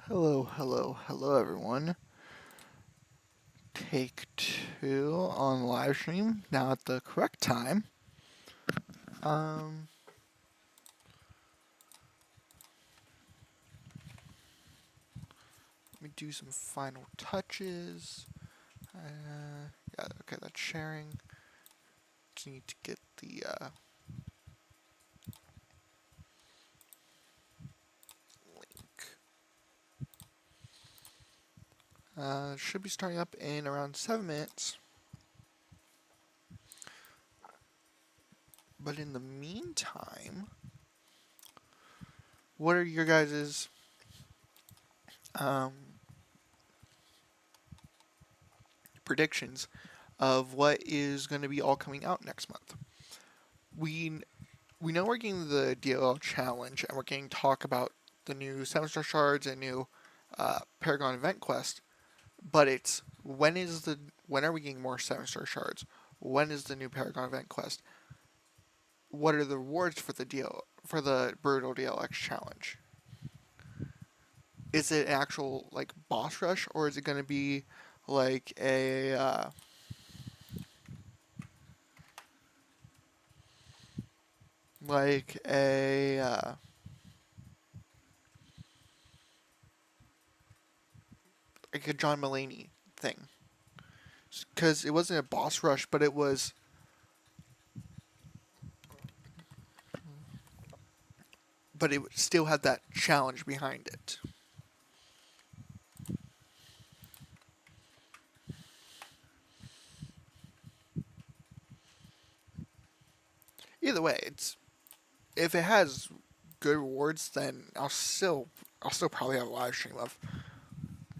Hello everyone. Take two on live stream now at the correct time. Um, Let me do some final touches. Yeah, okay, that's sharing. Just need to get the link. Should be starting up in around 7 minutes. But in the meantime, what are your guys's um, predictions of what is going to be all coming out next month? We we know we're getting the DLL challenge and we're getting talk about the new 7-star shards and new Paragon event quest, but it's when are we getting more 7-star shards? When is the new Paragon event quest? What are the rewards for the brutal DLX challenge? Is it an actual like boss rush, or is it going to be like like a like a John Mulaney thing? Because it wasn't a boss rush, but it still had that challenge behind it. Either way, it's if it has good rewards, then I'll still probably have a live stream of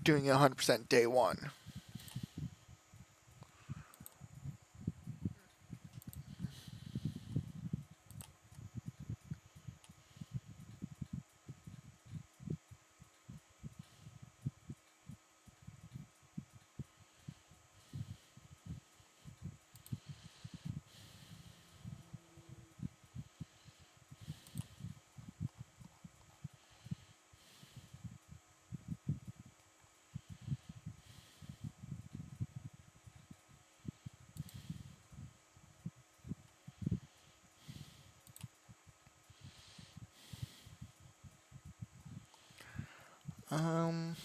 doing it 100% day one. Um,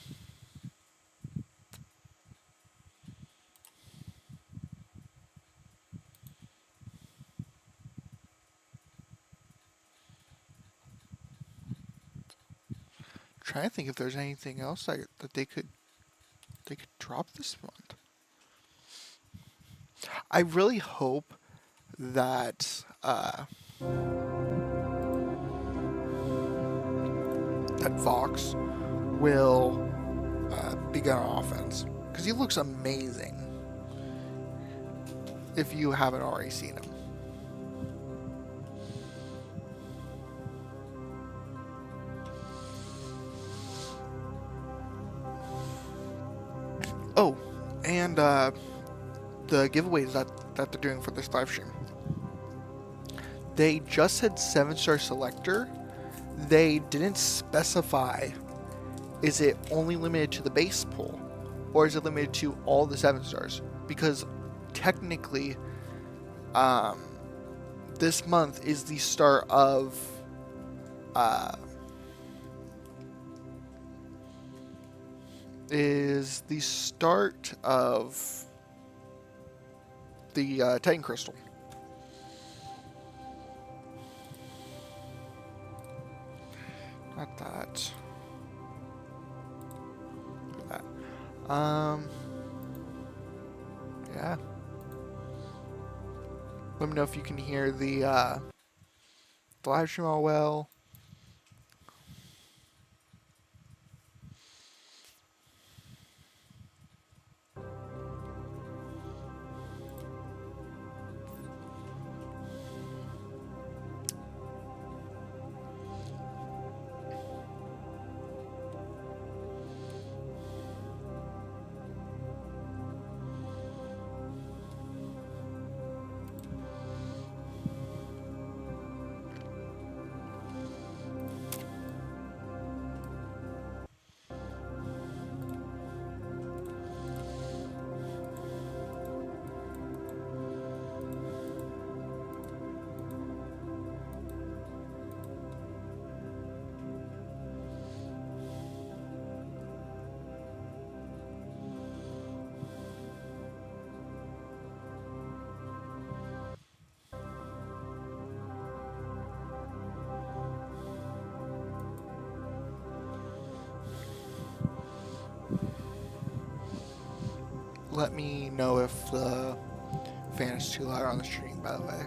Trying to think if there's anything else that they could drop this month. I really hope that that Vox will be good on offense because he looks amazing. If you haven't already seen him. Oh, and the giveaways that they're doing for this live stream. They just said 7-star selector. They didn't specify, is it only limited to the base pool or is it limited to all the 7-stars? Because technically, this month is the start of the Titan Crystal. Not that. That. Yeah. Let me know if you can hear the live stream all well. let me know if the fan is too loud on the stream, by the way.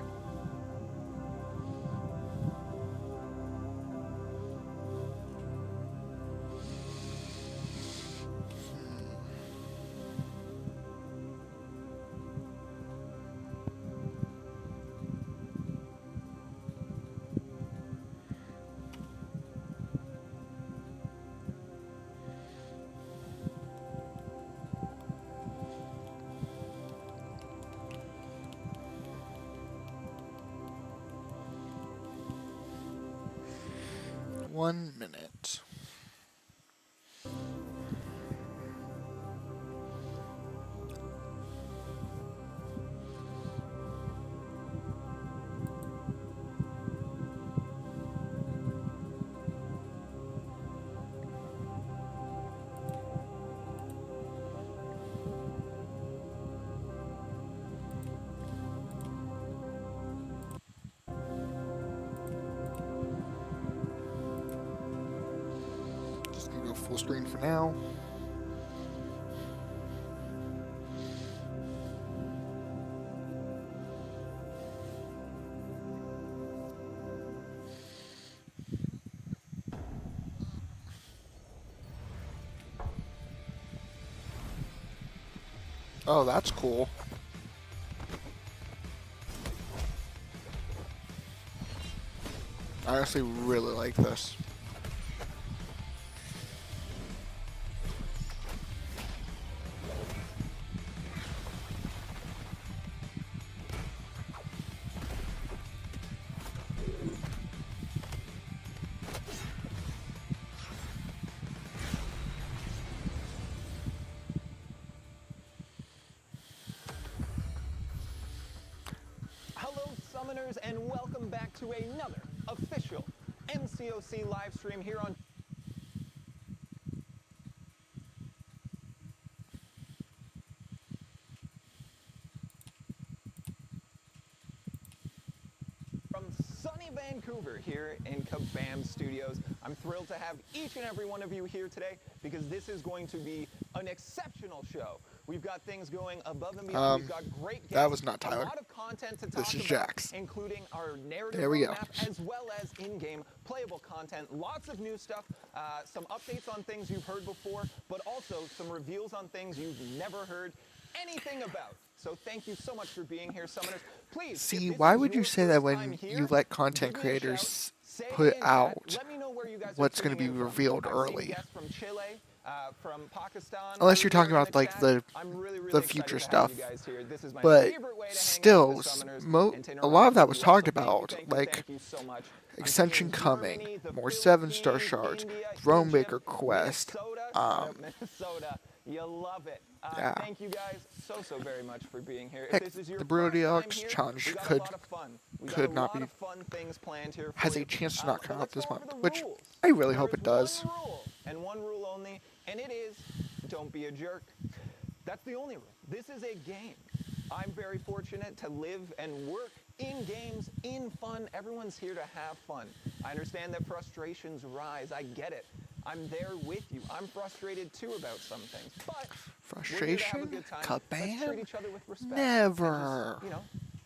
One minute. Just gonna go full screen for now. Oh, that's cool. I honestly really like this. Summoners, and welcome back to another official MCOC live stream here on from sunny Vancouver here in Kabam Studios. I'm thrilled to have each and every one of you here today because this is going to be an exceptional show. We've got things going above and beyond. We've got great guests. That was not Tyler. A lot of content to talk This is about, Jax. including our narrative There we go. roadmap, as well as in-game playable content. Lots of new stuff, some updates on things you've heard before, but also some reveals on things you've never heard anything about. So thank you so much for being here, Summoners. Please. See, why would you say that when you let content creators put out what's going to be revealed early? From Pakistan, Unless you're talking about like the future stuff, but still, a lot of that was talked about, like extension coming, more 7-star shards, Thronemaker quest. You love it. Yeah. Thank you guys so very much for being here. Heck, the Brody-Ox challenge could not be, has a chance to not come out this month, which I really hope it does. And one rule only, and it is, don't be a jerk. That's the only rule. This is a game. I'm very fortunate to live and work in games, in fun. Everyone's here to have fun. I understand that frustrations rise. I get it. I'm there with you. I'm frustrated too about some things, but frustration, Kabam, let's treat each other with respect. Never. Just,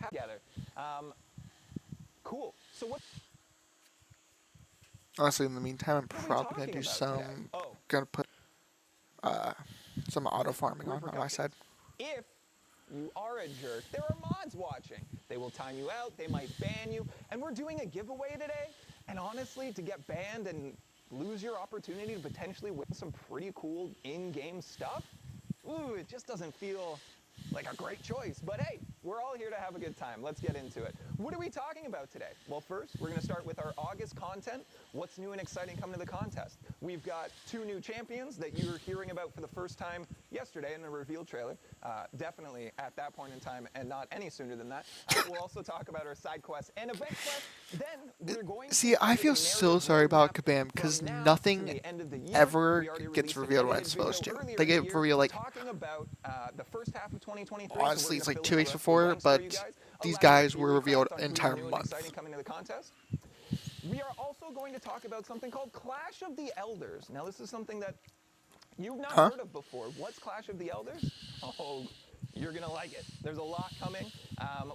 have together. Cool. So what? Honestly, in the meantime, I'm probably gonna do gonna put some auto farming on my side. If you are a jerk, there are mods watching. They will time you out. They might ban you, and we're doing a giveaway today. And honestly, to get banned and lose your opportunity to potentially win some pretty cool in-game stuff, ooh, it just doesn't feel like a great choice. But hey, we're all here to have a good time. Let's get into it. What are we talking about today? Well, first, we're going to start with our August content. What's new and exciting coming to the contest? We've got 2 new champions that you're hearing about for the first time yesterday in the reveal trailer. Definitely at that point in time and not any sooner than that. We'll also talk about our side quests and event quests. Then we're going See, I feel so sorry about Kabam because nothing ever gets revealed when it's supposed to. They get revealed like, the first half of 2023. honestly, it's like 2 weeks before, but these guys were revealed an entire month. Coming to the contest. We are also going to talk about something called Clash of the Elders. Now, this is something that you've not Huh? heard of before. What's Clash of the Elders? Oh, you're going to like it. There's a lot coming.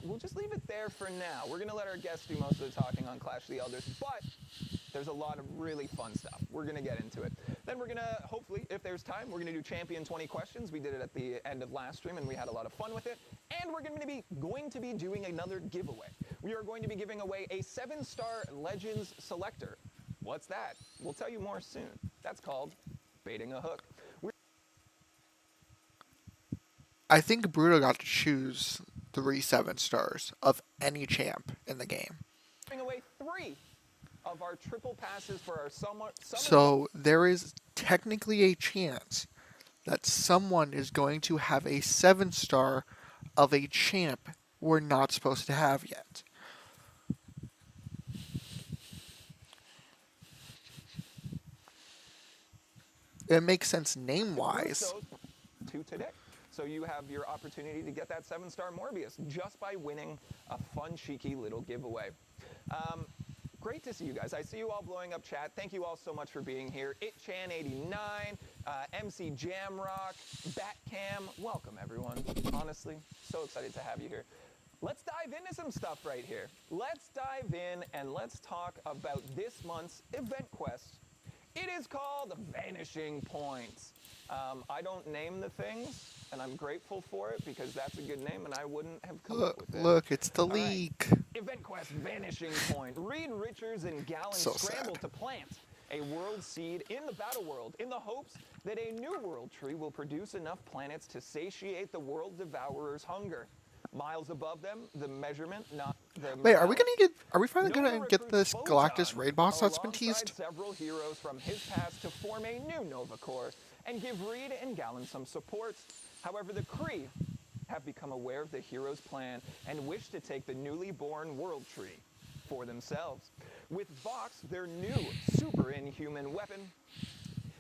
We'll just leave it there for now. We're going to let our guests do most of the talking on Clash of the Elders, but there's a lot of really fun stuff. We're going to get into it. Then we're going to, hopefully, if there's time, we're going to do Champion 20 questions. We did it at the end of last stream, and we had a lot of fun with it. And we're going to be doing another giveaway. We are going to be giving away a 7-star Legends selector. What's that? We'll tell you more soon. That's called baiting a hook. I think Bruto got to choose 3 7-stars of any champ in the game. Giving away 3 of our triple passes for our summer. So there is technically a chance that someone is going to have a 7-star of a champ we're not supposed to have yet. It makes sense name-wise. To today. So you have your opportunity to get that 7-star Morbius just by winning a fun, cheeky little giveaway. Great to see you guys. I see you all blowing up chat. Thank you all so much for being here. ItChan89, MC Jamrock, Batcam. Welcome, everyone. Honestly, so excited to have you here. Let's dive into some stuff right here. Let's dive in and let's talk about this month's event quest. It is called Vanishing Points. I don't name the things, and I'm grateful for it because that's a good name, and I wouldn't have come up with it. Look, it's the leak. Right. Event Quest Vanishing Point. Reed Richards and Gallon So scramble sad. to plant a world seed in the battle world in the hopes that a new world tree will produce enough planets to satiate the world devourer's hunger. Miles above them, the measurement, not the Wait, morale. are we finally Nova gonna get this recruits Galactus Photon raid boss that's been alongside teased? several heroes from his past to form a new Nova Corps and give Reed and Gallon some support. However, the Kree have become aware of the hero's plan and wish to take the newly born world tree for themselves. With Vox, their new super inhuman weapon,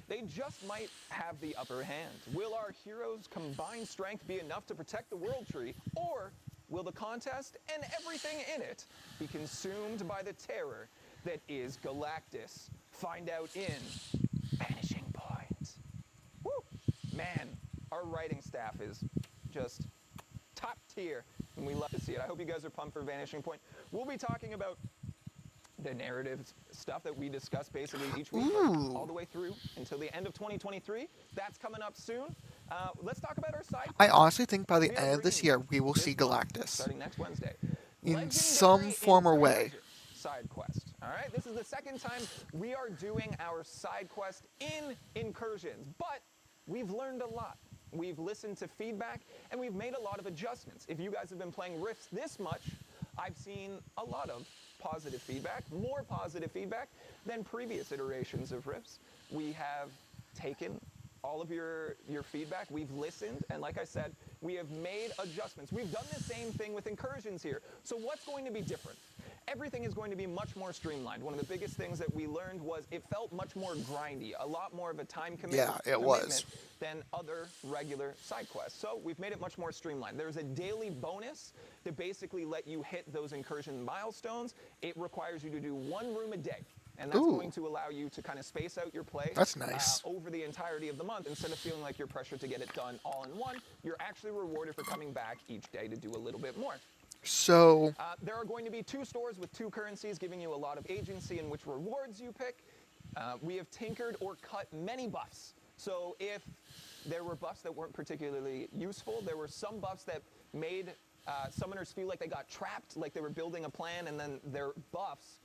they just might have the upper hand. Will our heroes' combined strength be enough to protect the world tree, or will the contest and everything in it be consumed by the terror that is Galactus? Find out in Vanishing Point. Woo! Man, our writing staff is just top tier, and we love to see it. I hope you guys are pumped for Vanishing Point. We'll be talking about the narrative stuff that we discuss basically each week, all the way through until the end of 2023. That's coming up soon. Let's talk about our side. I honestly think by the We are end of this bringing year, we will this see month, Galactus. starting next Wednesday. In Legendary some form or way. Intelligence Side quest. All right, this is the second time we are doing our side quest in Incursions, but we've learned a lot. We've listened to feedback, and we've made a lot of adjustments. If you guys have been playing Rifts this much, I've seen a lot of positive feedback, more positive feedback than previous iterations of Rifts. We have taken all of your feedback, we've listened, and like I said, we have made adjustments. We've done the same thing with Incursions here. So what's going to be different? Everything is going to be much more streamlined. One of the biggest things that we learned was it felt much more grindy, a lot more of a time commitment Yeah, it was. than other regular side quests. So we've made it much more streamlined. There's a daily bonus to basically let you hit those incursion milestones. It requires you to do 1 room a day. And that's Ooh. going to allow you to kind of space out your play That's nice. over the entirety of the month. Instead of feeling like you're pressured to get it done all in one, you're actually rewarded for coming back each day to do a little bit more. So, There are going to be 2 stores with 2 currencies, giving you a lot of agency in which rewards you pick. We have tinkered or cut many buffs. So if there were buffs that weren't particularly useful, there were some buffs that made summoners feel like they got trapped, like they were building a plan, and then their buffs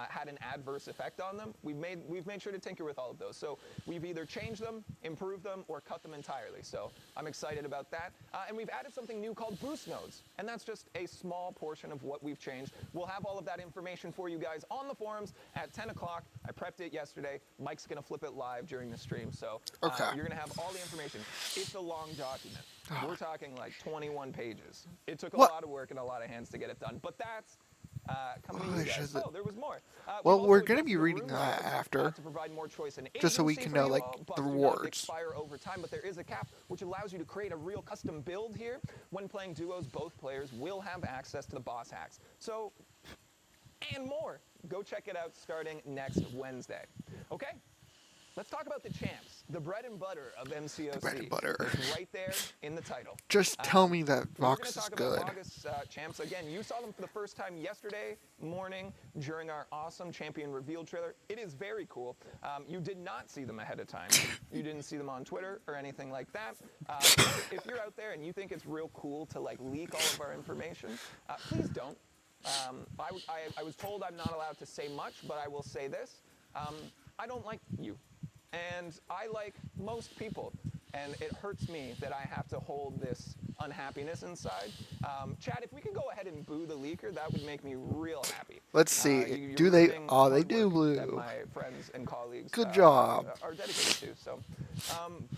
had an adverse effect on them. We've made sure to tinker with all of those. So we've either changed them, improved them, or cut them entirely. So I'm excited about that. And we've added something new called boost nodes. And that's just a small portion of what we've changed. We'll have all of that information for you guys on the forums at 10 o'clock. I prepped it yesterday. Mike's going to flip it live during the stream. So Okay. you're going to have all the information. It's a long document. We're talking like 21 pages. It took a What? lot of work and a lot of hands to get it done. But that's coming to you Gosh, guys. is it- Oh, there was more. We've Well, also we're gonna adjusted be the reading room that layout, after, to provide more choice and just so we agency can for know, you like, all. the Buffs do not rewards. expire over time, but there is a cap which allows you to create a real custom build here. When playing duos, both players will have access to the boss hacks. So, and more. Go check it out starting next Wednesday. Okay? Let's talk about the champs, the bread and butter of MCOC. The bread and butter. It's right there in the title. Just tell me that We're going Vox to is talk good. about August champs. Again, you saw them for the first time yesterday morning during our awesome champion reveal trailer. It is very cool. You did not see them ahead of time. You didn't see them on Twitter or anything like that. If you're out there and you think it's real cool to like leak all of our information, please don't. I was told I'm not allowed to say much, but I will say this. I don't like you. And I like most people. And it hurts me that I have to hold this unhappiness inside. Chad, if we could go ahead and boo the leaker, that would make me real happy. Let's see. You're Do they? doing Oh, they hard do work that blue. my friends and colleagues Good job. are dedicated to. So,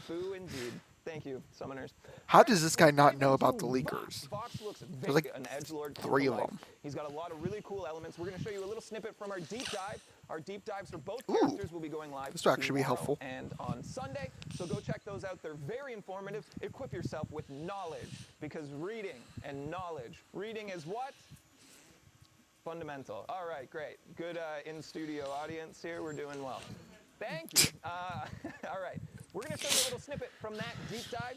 boo indeed. Thank you, summoners. How does this guy not know about the leakers? Vox looks There's like an edgelord. 3 of them. He's got a lot of really cool elements. We're going to show you a little snippet from our deep dive. Our deep dives for both Ooh. characters will be going live This will actually be tomorrow helpful. and on Sunday. So go check those out. They're very informative. Equip yourself with knowledge because reading and knowledge. Reading is what? Fundamental. All right, great. Good in-studio audience here. We're doing well. Thank you. All right. We're going to show you a little snippet from that deep dive.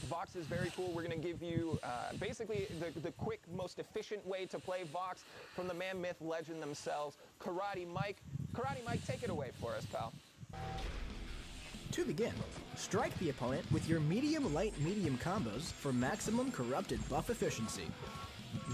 Vox is very cool. We're going to give you basically the quick, most efficient way to play Vox from the man, myth, legend themselves, Karate Mike. Karate Mike, take it away for us, pal. To begin, strike the opponent with your medium, light, medium combos for maximum corrupted buff efficiency.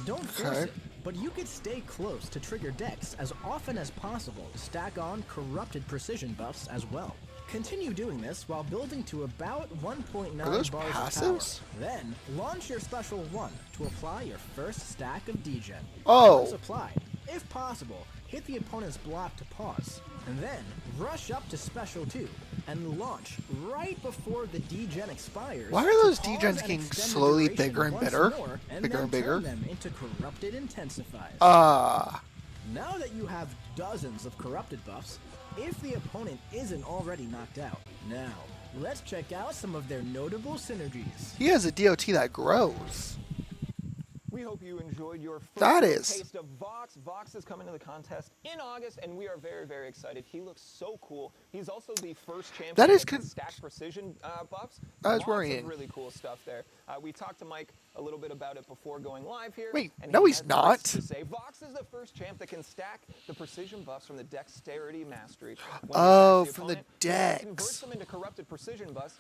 Don't force Okay. it, but you could stay close to trigger decks as often as possible to stack on corrupted precision buffs as well. Continue doing this while building to about 1.9 Are those bars of passives? power. Then, launch your special 1 to apply your first stack of degen. Oh. Once applied, if possible, hit the opponent's block to pause, and then rush up to special 2 and launch right before the degen expires. Why are to those pause degens and getting extend the slowly duration bigger and once better? more, and Bigger then and bigger? turn them into corrupted intensifiers. Now that you have dozens of corrupted buffs, if the opponent isn't already knocked out, now let's check out some of their notable synergies. He has a DOT that grows. We hope you enjoyed your first That is. taste of Vox. Vox is coming to the contest in August, and we are very, very excited. He looks so cool. He's also the first champion That is can stack precision buffs. That is Lots worrying. of really cool stuff there. We talked to Mike a little bit about it before going live here. Wait, and no, he he's had not. this to say Vox is the first champ that can stack the precision buffs from the Dexterity Mastery. When he Oh, attacks from the opponent, he converts dex. them into corrupted precision buffs,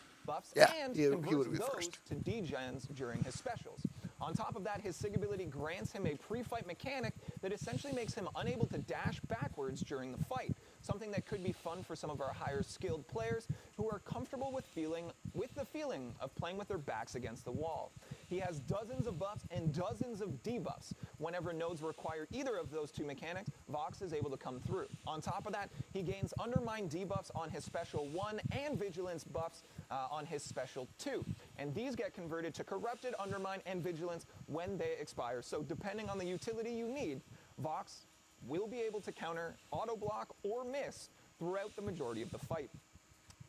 Yeah, and he converts would be those first. to degens during his specials. On top of that, his Sig ability grants him a pre-fight mechanic that essentially makes him unable to dash backwards during the fight, something that could be fun for some of our higher skilled players who are comfortable with the feeling of playing with their backs against the wall. He has dozens of buffs and dozens of debuffs. Whenever nodes require either of those two mechanics, Vox is able to come through. On top of that, he gains Undermine debuffs on his Special 1 and Vigilance buffs on his Special 2. And these get converted to Corrupted, Undermine, and Vigilance when they expire. So depending on the utility you need, Vox will be able to counter auto block or miss throughout the majority of the fight.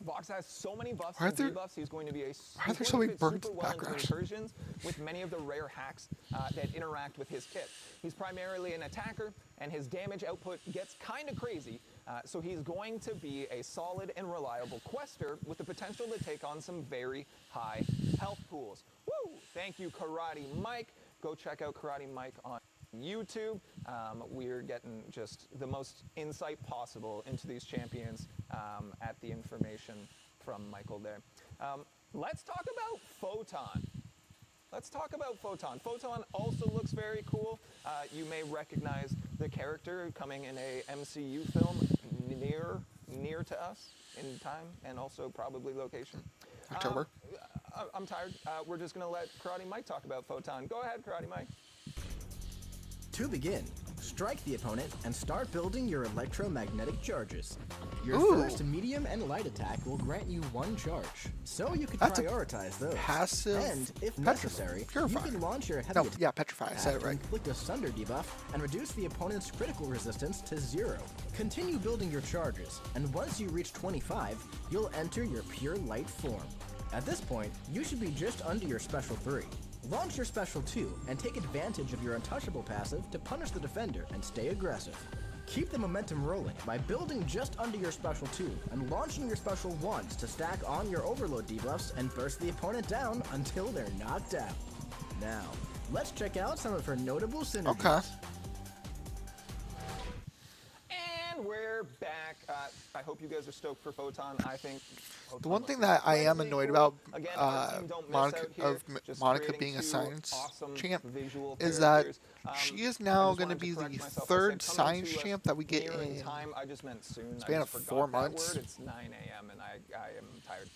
Vox has so many buffs Why are and there- debuffs, he's going to be why are there so many birds in the super well into background? incursions with many of the rare hacks that interact with his kit. He's primarily an attacker, and his damage output gets kind of crazy, so he's going to be a solid and reliable quester with the potential to take on some very high health pools. Woo! Thank you, Karate Mike. Go check out Karate Mike on YouTube. We're getting just the most insight possible into these champions at the information from Michael there. Let's talk about Photon. Let's talk about Photon. Photon also looks very cool. You may recognize the character coming in a MCU film near to us in time and also probably location. October. I'm tired. We're just going to let Karate Mike talk about Photon. Go ahead, Karate Mike. To begin, strike the opponent and start building your electromagnetic charges. Your Ooh. first medium and light attack will grant you 1 charge, so you can That's a prioritize those. passive And, if petrify- necessary, purify. you can launch your heavy No, attack yeah, petrify. I said it to right. inflict a Sunder debuff and reduce the opponent's critical resistance to 0. Continue building your charges, and once you reach 25, you'll enter your pure light form. At this point, you should be just under your special 3. Launch your special 2 and take advantage of your untouchable passive to punish the defender and stay aggressive. Keep the momentum rolling by building just under your special 2 and launching your special 1s to stack on your overload debuffs and burst the opponent down until they're knocked out. Now, let's check out some of her notable synergies. Okay. And we're back. I hope you guys are stoked for Photon. I think Photon The one looks thing that I am incredibly annoyed cool. about Again, our team don't miss Monica, out here, just Monica creating being a two science awesome champ visual is that characters. she is I now just going to wanted be correct the myself. I third said coming science to us champ that we get near in time. I just meant soon. span I of just 4 forgot that months. word. It's 9 a.m. and I am tired.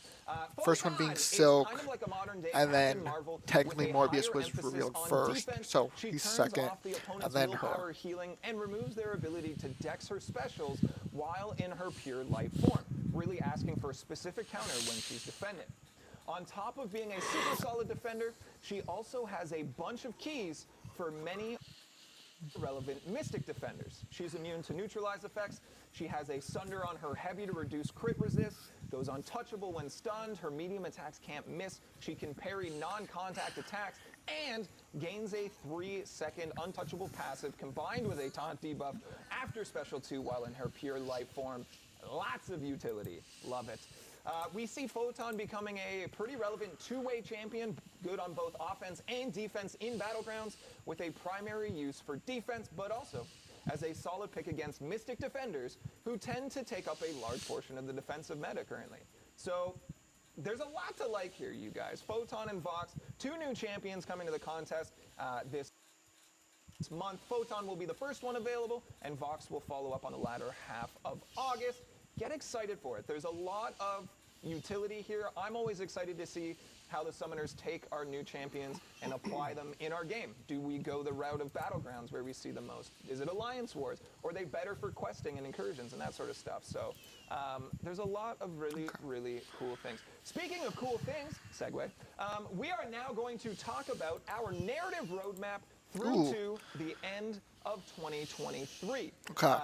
First one being Photon is Silk, kind of like a modern-day and then Captain Marvel technically with a Morbius higher was emphasis revealed on first, defense. so She he's turns second, off the opponent's and then willpower her. healing and removes their ability to dex her specials while in her pure light form, really asking for a specific counter when she's defending. On top of being a super solid defender, she also has a bunch of keys for many relevant Mystic defenders. She's immune to neutralize effects. She has a Sunder on her heavy to reduce crit resist, goes untouchable when stunned, her medium attacks can't miss, she can parry non-contact attacks, and gains a 3-second untouchable passive combined with a taunt debuff after special 2 while in her pure light form. Lots of utility. Love it. We see Photon becoming a pretty relevant two-way champion, good on both offense and defense in Battlegrounds, with a primary use for defense, but also as a solid pick against Mystic defenders who tend to take up a large portion of the defensive meta currently. So there's a lot to like here, you guys. Photon and Vox, two new champions coming to the contest this month. Photon will be the first one available, and Vox will follow up on the latter half of August. Get excited for it. There's a lot of utility here. I'm always excited to see how the summoners take our new champions and apply them in our game. Do we go the route of Battlegrounds where we see the most? Is it Alliance Wars? Or are they better for questing and incursions and that sort of stuff? So there's a lot of really, really cool things. Speaking of cool things, segue, we are now going to talk about our narrative roadmap through to the end of 2023. Okay.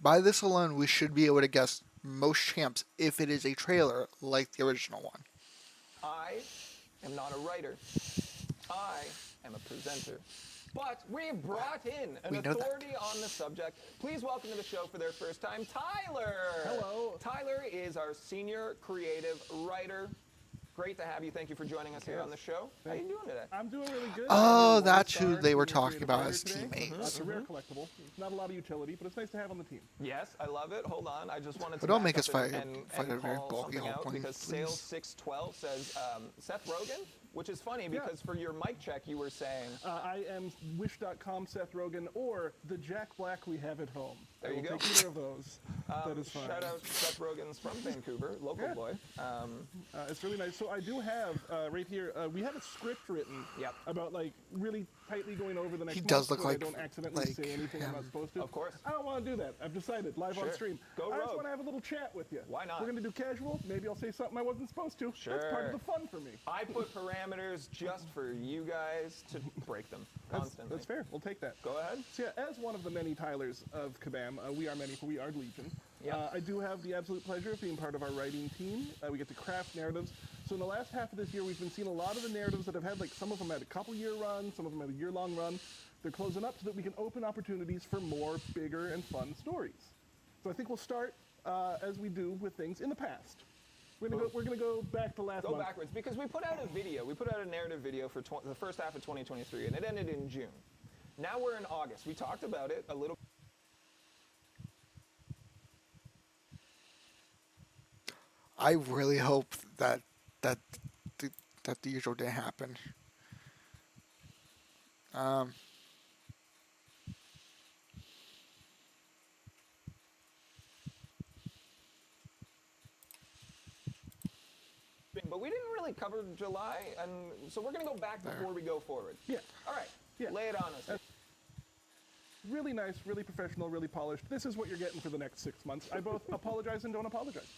By this alone, we should be able to guess most champs if it is a trailer like the original one. I am not a writer. I am a presenter. But we've brought in an authority on the subject. Please welcome to the show for their first time, Tyler. Hello. Tyler is our senior creative writer. Great to have you. Thank you for joining us here on the show. How are you doing today? I'm doing really good. Oh, I'm a that's one-star who they were senior talking creative about writer as today. teammates. It's a rare collectible. It's not a lot of utility, but it's nice to have on the team. Yes, I love it. Hold on. I just wanted to But don't back make up us fight and a very call bulky something out Hulkling, because please. Sales612 says Seth Rogen, which is funny because for your mic check you were saying I am Wish.com Seth Rogen or the Jack Black we have at home. There I you will go. take either of those. That is fine. shout out Seth Rogen's from Vancouver, local Yeah. boy. It's really nice. So I do have right here. We have a script written Yep. about like really tightly going over the next. He month does look so like- I don't accidentally like say anything I'm not supposed to. Of course. I don't want to do that. I've decided live on Sure. stream. Go I just rogue. want to have a little chat with you. Why not? We're gonna do casual. Maybe I'll say something I wasn't supposed to. That's part Sure. of the fun for me. I put parameters just for you guys to break them constantly. That's fair. We'll take that. Go ahead. So yeah, as one of the many Tylers of Kabam, we are many, for we are Legion. Yep. I do have the absolute pleasure of being part of our writing team. We get to craft narratives. So in the last half of this year, we've been seeing a lot of the narratives that have had, like some of them had a couple-year run, some of them had a year-long run. They're closing up so that we can open opportunities for more bigger and fun stories. So I think we'll start as we do with things in the past. We're gonna go back to last Go month. backwards because we put out a video. We put out a narrative video for the first half of 2023, and it ended in June. Now we're in August. We talked about it a little. I really hope that the usual didn't happen. But we didn't really cover July, and so we're going to go back before we go forward. Yeah. All right. Yeah. Lay it on us. Really nice, really professional, really polished. This is what you're getting for the next 6 months. I both apologize and don't apologize.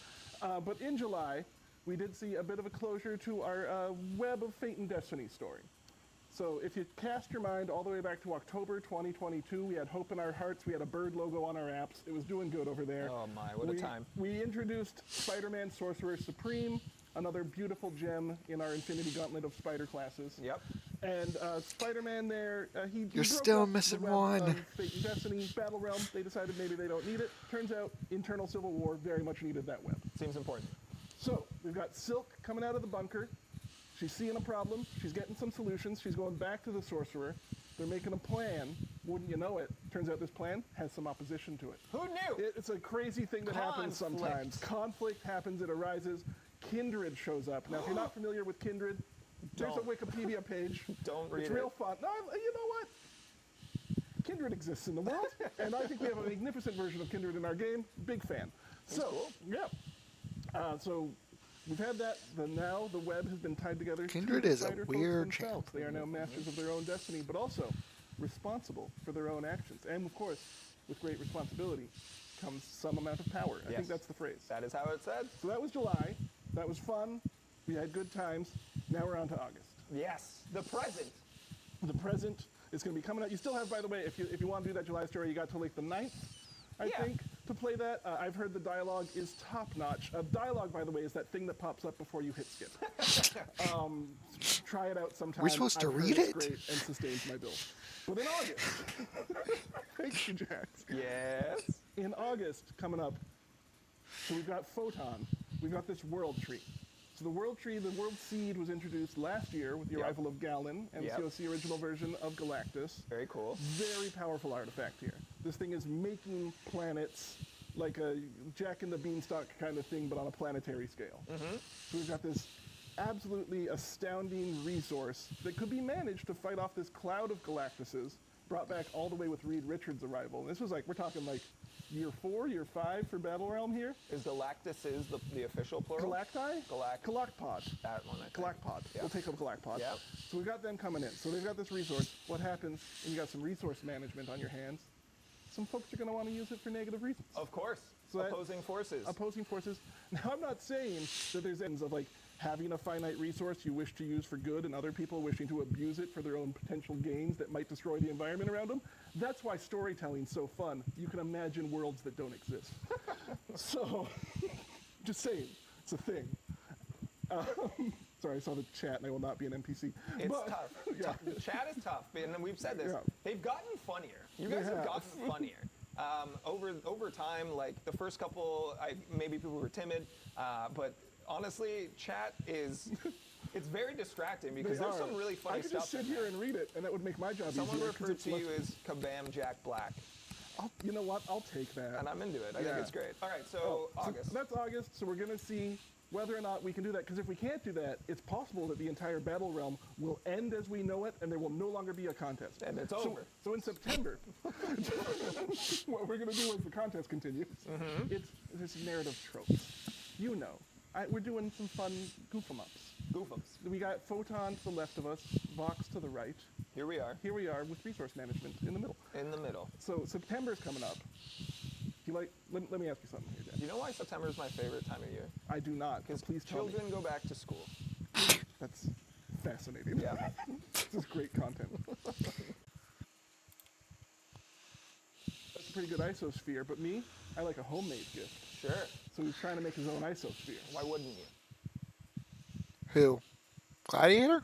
But in July, we did see a bit of a closure to our Web of Fate and Destiny story. So if you cast your mind all the way back to October 2022, we had hope in our hearts. We had a bird logo on our apps. It was doing good over there. Oh my, what a time. We introduced Spider-Man Sorcerer Supreme, another beautiful gem in our Infinity Gauntlet of spider classes. Yep. And Spider-Man there, he You're broke still up the missing web one. of Fate and Destiny, Battle Realm. They decided maybe they don't need it. Turns out, internal civil war very much needed that web. Seems important. So we've got Silk coming out of the bunker. She's seeing a problem. She's getting some solutions. She's going back to the sorcerer. They're making a plan. Wouldn't you know it? Turns out this plan has some opposition to it. Who knew? It's a crazy thing that happens sometimes. Conflict happens. It arises. Kindred shows up. Now, if you're not familiar with Kindred, there's a Wikipedia page. Don't read It's it. real fun. No, you know what? Kindred exists in the world, and I think we have a magnificent version of Kindred in our game. Big fan. That's cool. Yeah. So we've had that. Now the web has been tied together. Kindred to the is a fighter folks weird themselves. They are now masters of their own destiny, but also responsible for their own actions. And of course, with great responsibility comes some amount of power. I think that's the phrase. That is how it's said. So that was July. That was fun. We had good times. Now we're on to August. Yes, the present. The present is going to be coming out. You still have, by the way, if you want to do that July story, you got till like the 9th, I think, to play that. I've heard the dialogue is top-notch. Dialogue, by the way, is that thing that pops up before you hit skip. Try it out sometime. We're supposed to I've heard read it's it? great and sustains my build. But in August, thank you, Jax. Yes. In August, coming up, so we've got Photon. We've got this world tree. So the world tree, the world seed was introduced last year with the arrival of Gallon and the original version of Galactus. Very cool. Very powerful artifact here. This thing is making planets like a Jack and the Beanstalk kind of thing, but on a planetary scale. So we've got this absolutely astounding resource that could be managed to fight off this cloud of Galactuses, brought back all the way with Reed Richards' arrival. And this was like, we're talking like year 4, year 5 for Battle Realm here. Is Galactus the official plural? Galacti? Galacpod. That one, I think. Galacpod. Yeah. We'll take up Galacpod. Yeah. So we've got them coming in. So they've got this resource. What happens when you got some resource management on your hands? Some folks are going to want to use it for negative reasons. Of course. So opposing forces. Opposing forces. Now, I'm not saying that there's ends of like having a finite resource you wish to use for good and other people wishing to abuse it for their own potential gains that might destroy the environment around them. That's why storytelling's so fun. You can imagine worlds that don't exist. So, just saying, it's a thing. Sorry, I saw the chat and I will not be an NPC. It's But- tough. Yeah. The chat is tough, and we've said this. Yeah. They've gotten funnier. You guys have gotten funnier. Over time, like the first couple, maybe people were timid, but honestly, chat is, it's very distracting because there's some really funny I could stuff. just sit in here there. and read it, and that would make my job Someone easier. 'cause referred it's to less- you as Kabam Jack Black, You know what? I'll take that. and I'm into it. I think it's great. All right, so August. So that's August, so we're going to see whether or not we can do that. Because if we can't do that, it's possible that the entire Battle Realm will end as we know it, and there will no longer be a contest. And it's over. So in September, what we're going to do as the contest continues, it's this narrative tropes. You know, we're doing some fun goof-em-ups. Goofums. We got Photon to the left of us, Vox to the right. Here we are. Here we are with resource management in the middle. In the middle. So September's coming up. Let me ask you something here, Dan. Do you know why September is my favorite time of year? I do not. Because Please tell me. children go back to school. That's fascinating. Yeah. This is great content. That's a pretty good isosphere, but me, I like a homemade gift. Sure. So he's trying to make his own isosphere. Why wouldn't you? Who? Gladiator?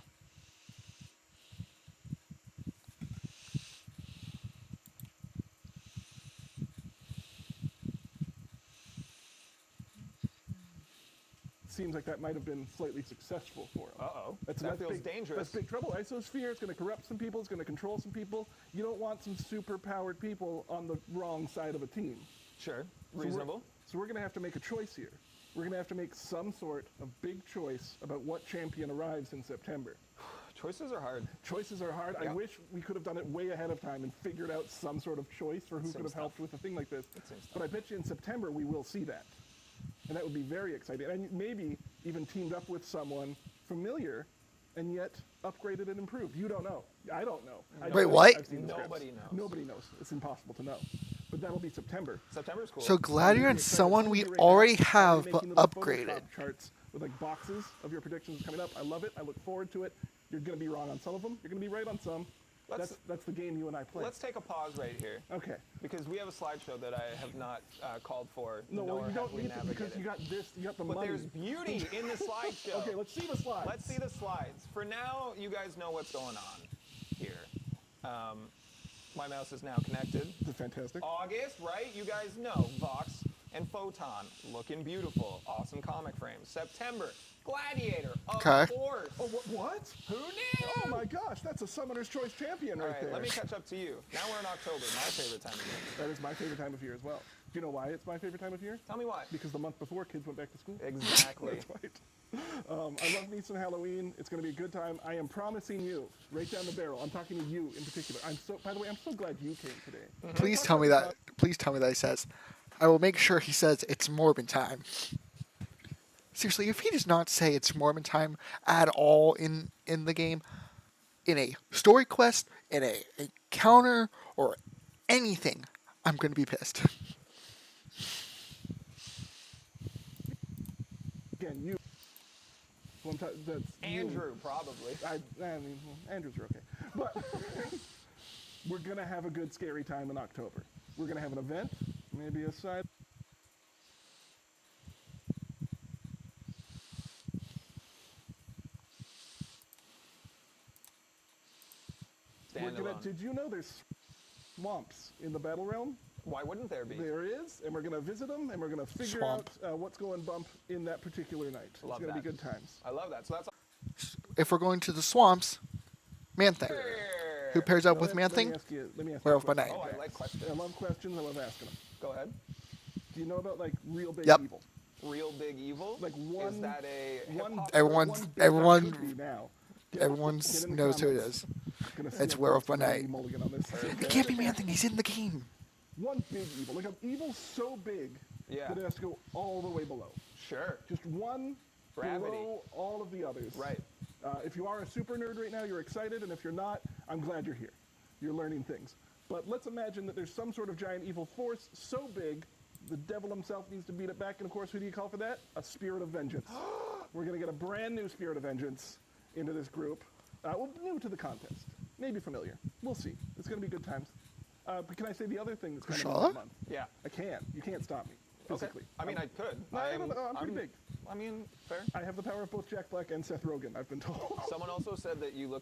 Seems like that might have been slightly successful for him. Uh-oh. That feels big, dangerous. That's big trouble. Isosphere is going to corrupt some people. It's going to control some people. You don't want some super-powered people on the wrong side of a team. Sure. Reasonable. So we're going to have to make a choice here. We're going to have to make some sort of big choice about what champion arrives in September. Choices are hard. Choices are hard. Yeah. I wish we could have done it way ahead of time and figured out some sort of choice for who could have helped with a thing like this. seems But I bet you in September we will see that. And that would be very exciting. And maybe even teamed up with someone familiar and yet upgraded and improved. You don't know. I don't know. Wait, what? I've seen the scripts. Nobody knows. Nobody knows. It's impossible to know. But that'll be September. September's cool. So Gladiator and So someone it's we right already now. have, Already but making little upgraded. Photoshop charts with like boxes of your predictions coming up. I love it. I look forward to it. You're going to be wrong on some of them. You're going to be right on some. That's the game you and I play. Let's take a pause right here. Okay. Because we have a slideshow that I have not called for. No, well, nor you have don't we need to because navigated. you got this. You got the But money. there's beauty in the slideshow. Okay, let's see the slides. Let's see the slides. For now, you guys know what's going on here. My mouse is now connected. Fantastic. August, right? You guys know. Vox and Photon, looking beautiful. Awesome comic frames. September, Gladiator, of Okay. course. Oh, what? Who knew? Oh my gosh, that's a Summoner's Choice champion All right right, there. let me catch up to you. Now we're in October, my favorite time of year. That is my favorite time of year as well. Do you know why it's my favorite time of year? Tell me why. Because the month before, kids went back to school. Exactly. That's right. I love me some Halloween. It's going to be a good time. I am promising you, right down the barrel. I'm talking to you in particular. By the way, I'm so glad you came today. Please tell me that. Please tell me that he says. I will make sure he says it's Morbin time. Seriously, if he does not say it's Morbin time at all in the game, in a story quest, in a encounter, or anything, I'm going to be pissed. Again, you. That's Andrew, probably. I mean, Andrews are okay. But we're going to have a good scary time in October. We're going to have an event, maybe a side. Standalone. Did you know there's swamps in the Battle Realm? Why wouldn't there be? There is, and we're going to visit them, and we're going to figure Swamp. out what's going bump in that particular night. Love It's going to be that. good times. I love that. So that's If we're going to the swamps, Man-Thing. Who pairs up with Let me Man-Thing? ask you a Werewolf by question. Night. Oh, I like questions. I love questions. I love asking them. Go ahead. Do you know about like real big Yep. evil? Real big evil? Like one. Is that a one? hip-hop Everyone's- one big everyone- could be now. Everyone Get in the knows who it comments. is. Gonna see It's if Werewolf by there's Night. any mulligan on this. It can't be Man-Thing. He's in the game. One big evil, like an evil so big Yeah. that it has to go all the way below. Sure. Just one Gravity. below all of the others. Right. If you are a super nerd right now, you're excited, and if you're not, I'm glad you're here. You're learning things. But let's imagine that there's some sort of giant evil force so big, the devil himself needs to beat it back, and of course, who do you call for that? A spirit of vengeance. We're going to get a brand new spirit of vengeance into this group. Well, new to the contest. Maybe familiar. We'll see. It's going to be good times. But can I say the other thing that's coming Sure. this month? Yeah. I can. You can't stop me physically. Okay. I mean, I could. No, I'm pretty big. I mean, fair. I have the power of both Jack Black and Seth Rogen, I've been told. Someone also said that you're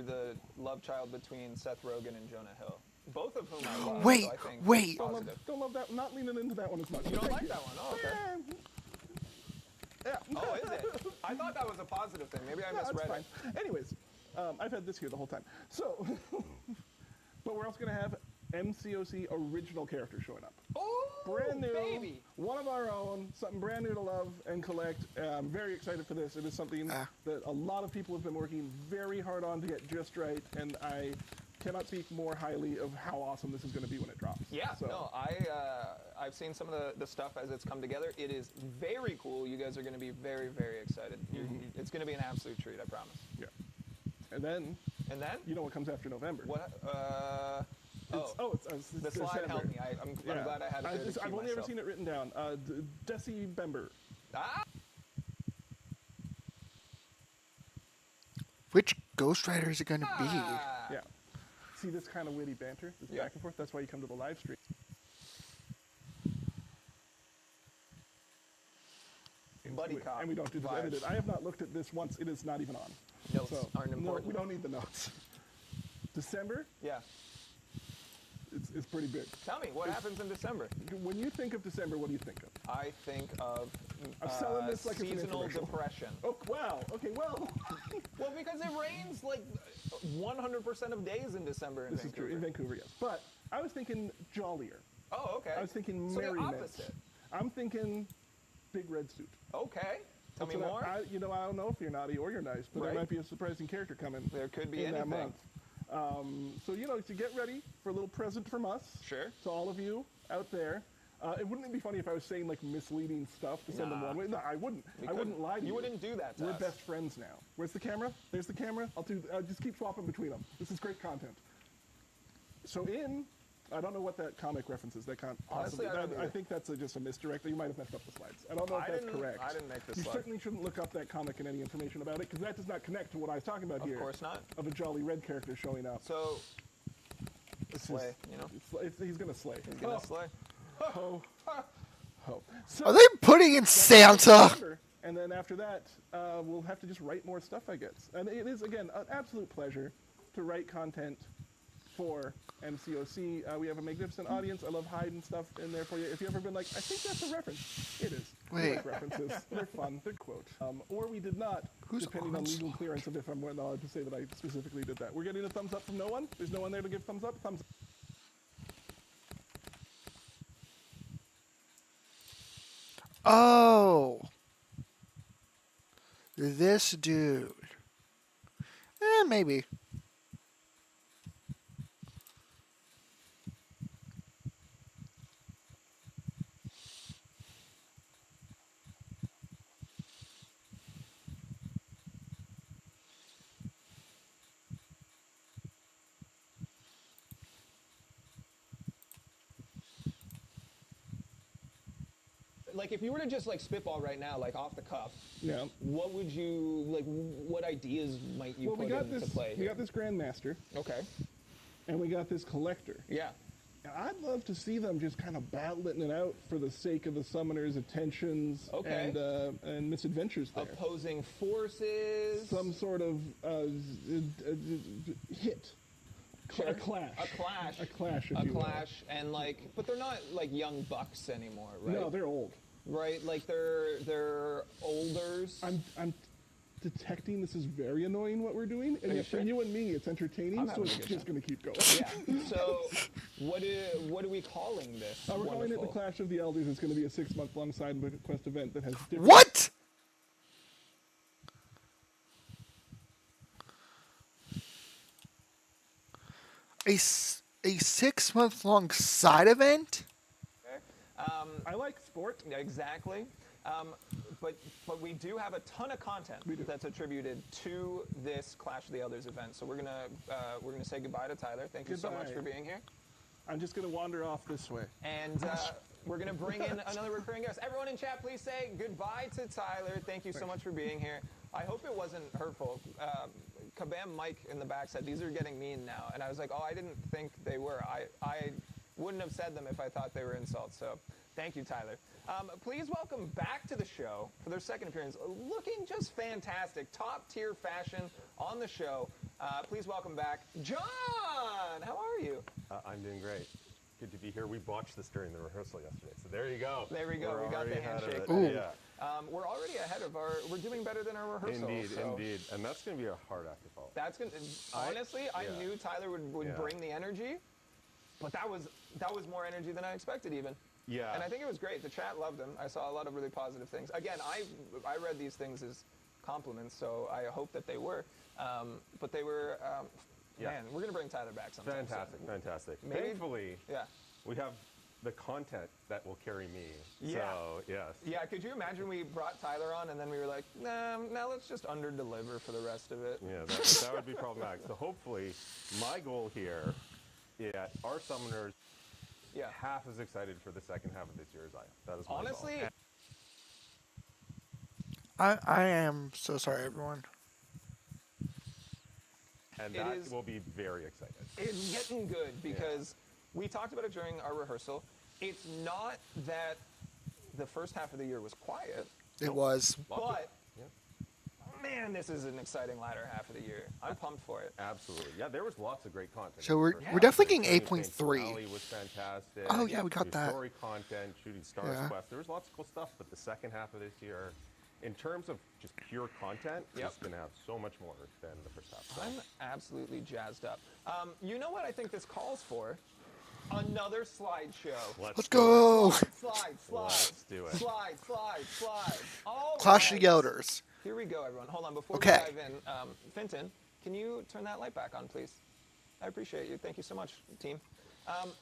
the love child between Seth Rogen and Jonah Hill. Both of whom I love. Wait, so I think wait. it's positive. Don't love that. Not leaning into that one as much. You don't Thank like that one? Oh, okay. Yeah. Oh, is it? I thought that was a positive thing. Maybe I No, that's misread fine. it. Anyways, I've had this here the whole time. So, but we're also going to have MCOC original characters showing up. Oh, Brand new, baby. one of our own, something brand new to love and collect. I'm very excited for this. It is something that a lot of people have been working very hard on to get just right, and I cannot speak more highly of how awesome this is going to be when it drops. Yeah, So, no, I've seen some of the stuff as it's come together. It is very cool. You guys are going to be very, very excited. It's going to be an absolute treat, I promise. yeah. And then, And then? you know what comes after November? What? It's The slide December. helped me. I'm glad I had it. I've only ever seen it written down. December. Ah! Which Ghost Rider is it going to be? Ah! Yeah. See this kind of witty banter, this Yeah. back and forth? That's why you come to the live stream. Buddy cop And we don't do this vibes. edited. I have not looked at this once. It is not even on. Notes So, aren't no, important. we don't need the notes. December, Yeah. it's pretty big. Tell me, what happens in December? When you think of December, what do you think of? I think of I'm selling this like it's an seasonal infomercial. depression. Oh, wow. Okay, well, Well, because it rains like 100% of days in December in this is Vancouver. true in Vancouver, yes. But I was thinking jollier. Oh, okay. I was thinking so the merriment. opposite. I'm thinking big red suit. Okay. Tell me That's what more. I don't know if you're naughty or you're nice, but Right. there might be a surprising character coming. There could be in that anything. month. So to get ready for a little present from us. Sure. To all of you out there. Wouldn't it be funny if I was saying like misleading stuff to send them Nah. one way? No, I wouldn't. We I wouldn't couldn't. lie to you. You wouldn't do that to We're us. best friends now. Where's the camera? There's the camera. I'll just keep swapping between them. This is great content. So in I don't know what that comic reference is. That can't Honestly, possibly. I don't I either. think that's just a misdirect. You might have messed up the slides. I don't know if that's correct. I didn't make this You slide. certainly shouldn't look up that comic and any information about it, because that does not connect to what I was talking about here. Of course not. Of a jolly red character showing up. So, It's slay, you know? He's gonna slay. He's gonna slay. Oh. Oh. So, Are they putting in Santa? December, and then after that, we'll have to just write more stuff, I guess. And it is, again, an absolute pleasure to write content for MCOC. We have a magnificent audience. I love hiding stuff in there for you. If you've ever been like, I think that's a reference, it is. I Wait. like references. They're fun. They're quote. Or we did not, Who's depending on on legal clearance of if I'm allowed to say that I specifically did that. We're getting a thumbs up from no one. There's no one there to give thumbs up. Thumbs up. Oh. This dude. Maybe. Like, if you were to just like spitball right now, like off the cuff, Yeah. what would you like? What ideas might you Well, put into play? we got this Grandmaster, Okay. and we got this Collector. Yeah. And I'd love to see them just kind of battling it out for the sake of the summoner's attentions Okay. and misadventures there. Opposing forces. Some sort of hit. Sure. A clash. A clash. A clash, if A you will. clash, and like, but they're not like young bucks anymore, right? No, they're old. Right, like they're olders. I'm detecting this is very annoying what we're doing, and Are you yet for sure? you and me, it's entertaining, I'm so having a it's good just time. going to keep going. Yeah. So, what are we calling this? We're calling it the Wonderful? Clash of the Elders. It's going to be a 6-month-long side quest event that has different... What? A 6-month-long side event? Okay. I like sport. Yeah, exactly. But we do have a ton of content that's attributed to this Clash of the Elders event. So we're gonna say goodbye to Tyler. Thank you so much Goodbye. for being here. I'm just going to wander off this way. And we're going to bring in another recurring guest. Everyone in chat, please say goodbye to Tyler. Thank you so much for being here. I hope it wasn't hurtful. Kabam Mike in the back said, these are getting mean now. And I was like, oh, I didn't think they were. I wouldn't have said them if I thought they were insults. So thank you, Tyler. Please welcome back to the show for their second appearance. Looking just fantastic. Top tier fashion on the show. Please welcome back, John. How are you? I'm doing great. Good to be here. We watched this during the rehearsal yesterday, so there you go. There we go. We're We got the already ahead of handshake. it. Ooh. Yeah. We're already ahead of we're doing better than our rehearsal. Indeed, so indeed. And that's going to be a hard act to follow. That's gonna. Honestly, I yeah. knew Tyler would Yeah. bring the energy, but that was more energy than I expected even. Yeah. And I think it was great. The chat loved him. I saw a lot of really positive things. Again, I read these things as compliments, so I hope that they were. But they were. Yeah. Man, we're gonna bring Tyler back sometime. Fantastic, So, fantastic. maybe- Thankfully, yeah. we have the content that will carry me. Yeah. So, yes. Yeah, could you imagine we brought Tyler on and then we were like, nah, now let's just under-deliver for the rest of it. Yeah, that would be problematic. So hopefully, my goal here is that our summoners Yeah. half as excited for the second half of this year as I am. That is my goal. Honestly, I am so sorry, everyone. And it that is- will be very exciting. it's getting good because we talked about it during our rehearsal. It's not that the first half of the year was quiet, It was. but Yeah. man, this is an exciting latter half of the year. I'm pumped for it. Absolutely. Yeah, there was lots of great content. So in the we're- first we're half. definitely getting Turning 8.3. Saints Valley was fantastic. Oh, yeah, we got New that. Story content, Shooting Stars Yeah. Quest. There was lots of cool stuff, but the second half of this year, in terms of just pure content, Yep. it's going to have so much more than the first half. So, I'm absolutely jazzed up. You know what I think this calls for? Another slideshow. Let's go. Slide. Let's do it. Slide. All Clash of right. the Elders. Here we go, everyone. Hold on, before Okay. we dive in, Finton, can you turn that light back on, please? I appreciate you. Thank you so much, team.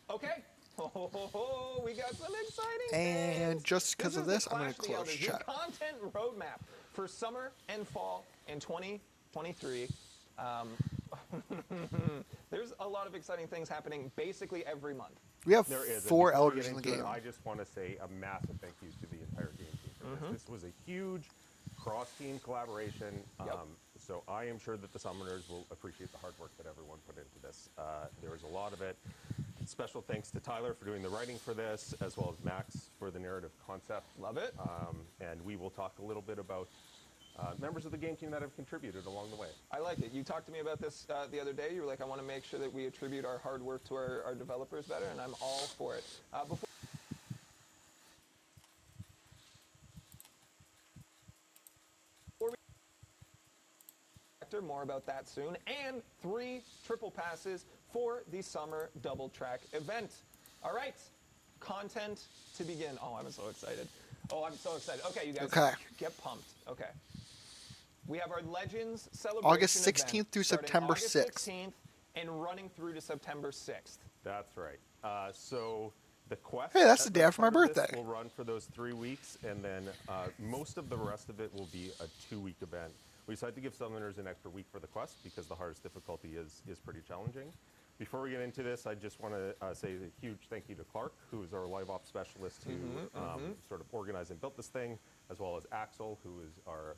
Okay. We got some exciting And things. just 'cause This of is this, the I'm gonna Clash of the close Elders, your chat. content roadmap for summer and fall in 2023. There's a lot of exciting things happening basically every month. We have There is. And 4 before we elders get in the into it, game. I just want to say a massive thank you to the entire game team for this. This was a huge cross-team collaboration. Yep. So I am sure that the summoners will appreciate the hard work that everyone put into this. There was a lot of it. Special thanks to Tyler for doing the writing for this, as well as Max for the narrative concept. Love it. And we will talk a little bit about members of the game team that have contributed along the way. I like it. You talked to me about this the other day. You were like, I want to make sure that we attribute our hard work to our developers better, and I'm all for it. Before more about that soon, and 3 triple passes for the summer double track event. All right, content to begin. Oh, I'm so excited. Oh, I'm so excited. Okay, you guys, Okay. get pumped. Okay. We have our Legends celebration August 16th event through starting September August 6th. 16th and running through to September 6th. That's right. So the quest. Hey, that's the at day after my start of this birthday. will run for those 3 weeks, and then most of the rest of it will be a 2-week event. We decided to give summoners an extra week for the quest because the hardest difficulty is pretty challenging. Before we get into this, I just want to say a huge thank you to Clark, who is our live ops specialist, who sort of organized and built this thing, as well as Axel, who is our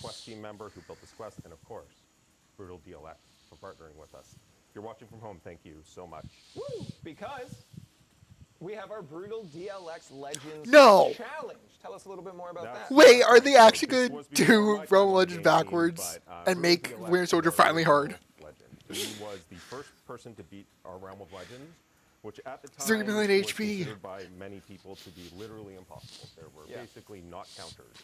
quest team member who built this quest, and of course, Brutal DLX for partnering with us. If you're watching from home, thank you so much. Woo! Because we have our Brutal DLX Legends No! Challenge. Tell us a little bit more about That's- that. Wait, are they So actually this going was to before do my time Realm on the Legends game team, backwards but, and make Brutal DLX Winter Soldier was finally the hard? Legend. He was the first person to beat our Realm of Legends, which at the time 3 million was HP. considered by many people to be literally impossible. There were basically not counters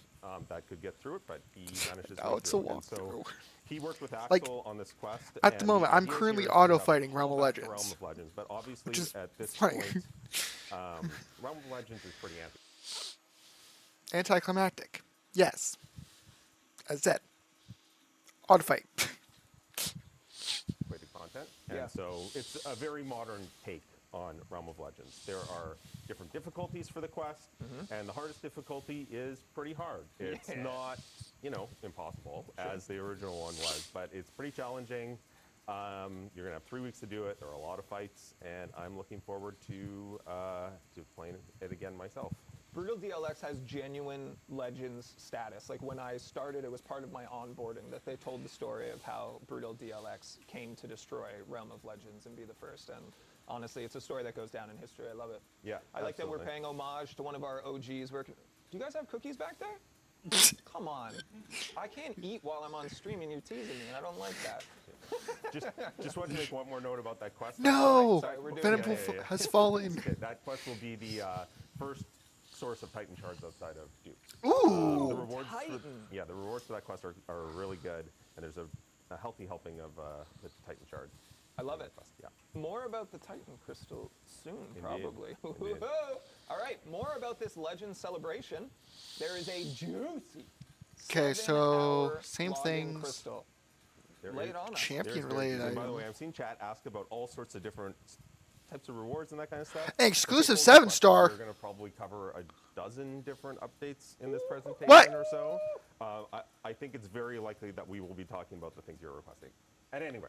that could get through it, but he managed to Now get it's through a it. And so walkthrough. he worked with Axel Like, on this quest. at the and moment, the I'm idea currently here is to have a auto-fighting Realm of callback to Legends. Realm of Legends, but obviously Which is at this funny. point, Realm of Legends is pretty Anticlimactic. Yes. As said. Auto fight. antiquated content, and Yeah. so it's a very modern take on Realm of Legends. There are different difficulties for the quest, and the hardest difficulty is pretty hard. It's Yeah. not, impossible as the original one was, but it's pretty challenging. You're gonna have 3 weeks to do it. There are a lot of fights, and I'm looking forward to playing it again myself. Brutal DLX has genuine Legends status. Like when I started, it was part of my onboarding that they told the story of how Brutal DLX came to destroy Realm of Legends and be the first. And honestly, it's a story that goes down in history. I love it. Yeah, I like that we're absolutely. paying homage to one of our OGs. Do you guys have cookies back there? Come on. I can't eat while I'm on stream and you're teasing me, and I don't like that. Just wanted to make one more note about that quest. No! Sorry, we're doing Venom it. has fallen. Okay, that quest will be the first source of Titan shards outside of Dukes. Ooh! The rewards for, Titan. the rewards for that quest are really good, and there's a healthy helping of the Titan shards. I love it. Quest, yeah. More about the Titan Crystal soon, probably. Indeed. All right, more about this Legend celebration. There is a juicy. Okay, so 7-hour same login things. Crystal. There Lay is- it on us. Champion related and by the item. way, I've seen chat ask about all sorts of different types of rewards and that kind of stuff. Exclusive It's a whole 7-star. We're going to probably cover a dozen different updates in this presentation What? or so. I think it's very likely that we will be talking about the things you're requesting. And anyway,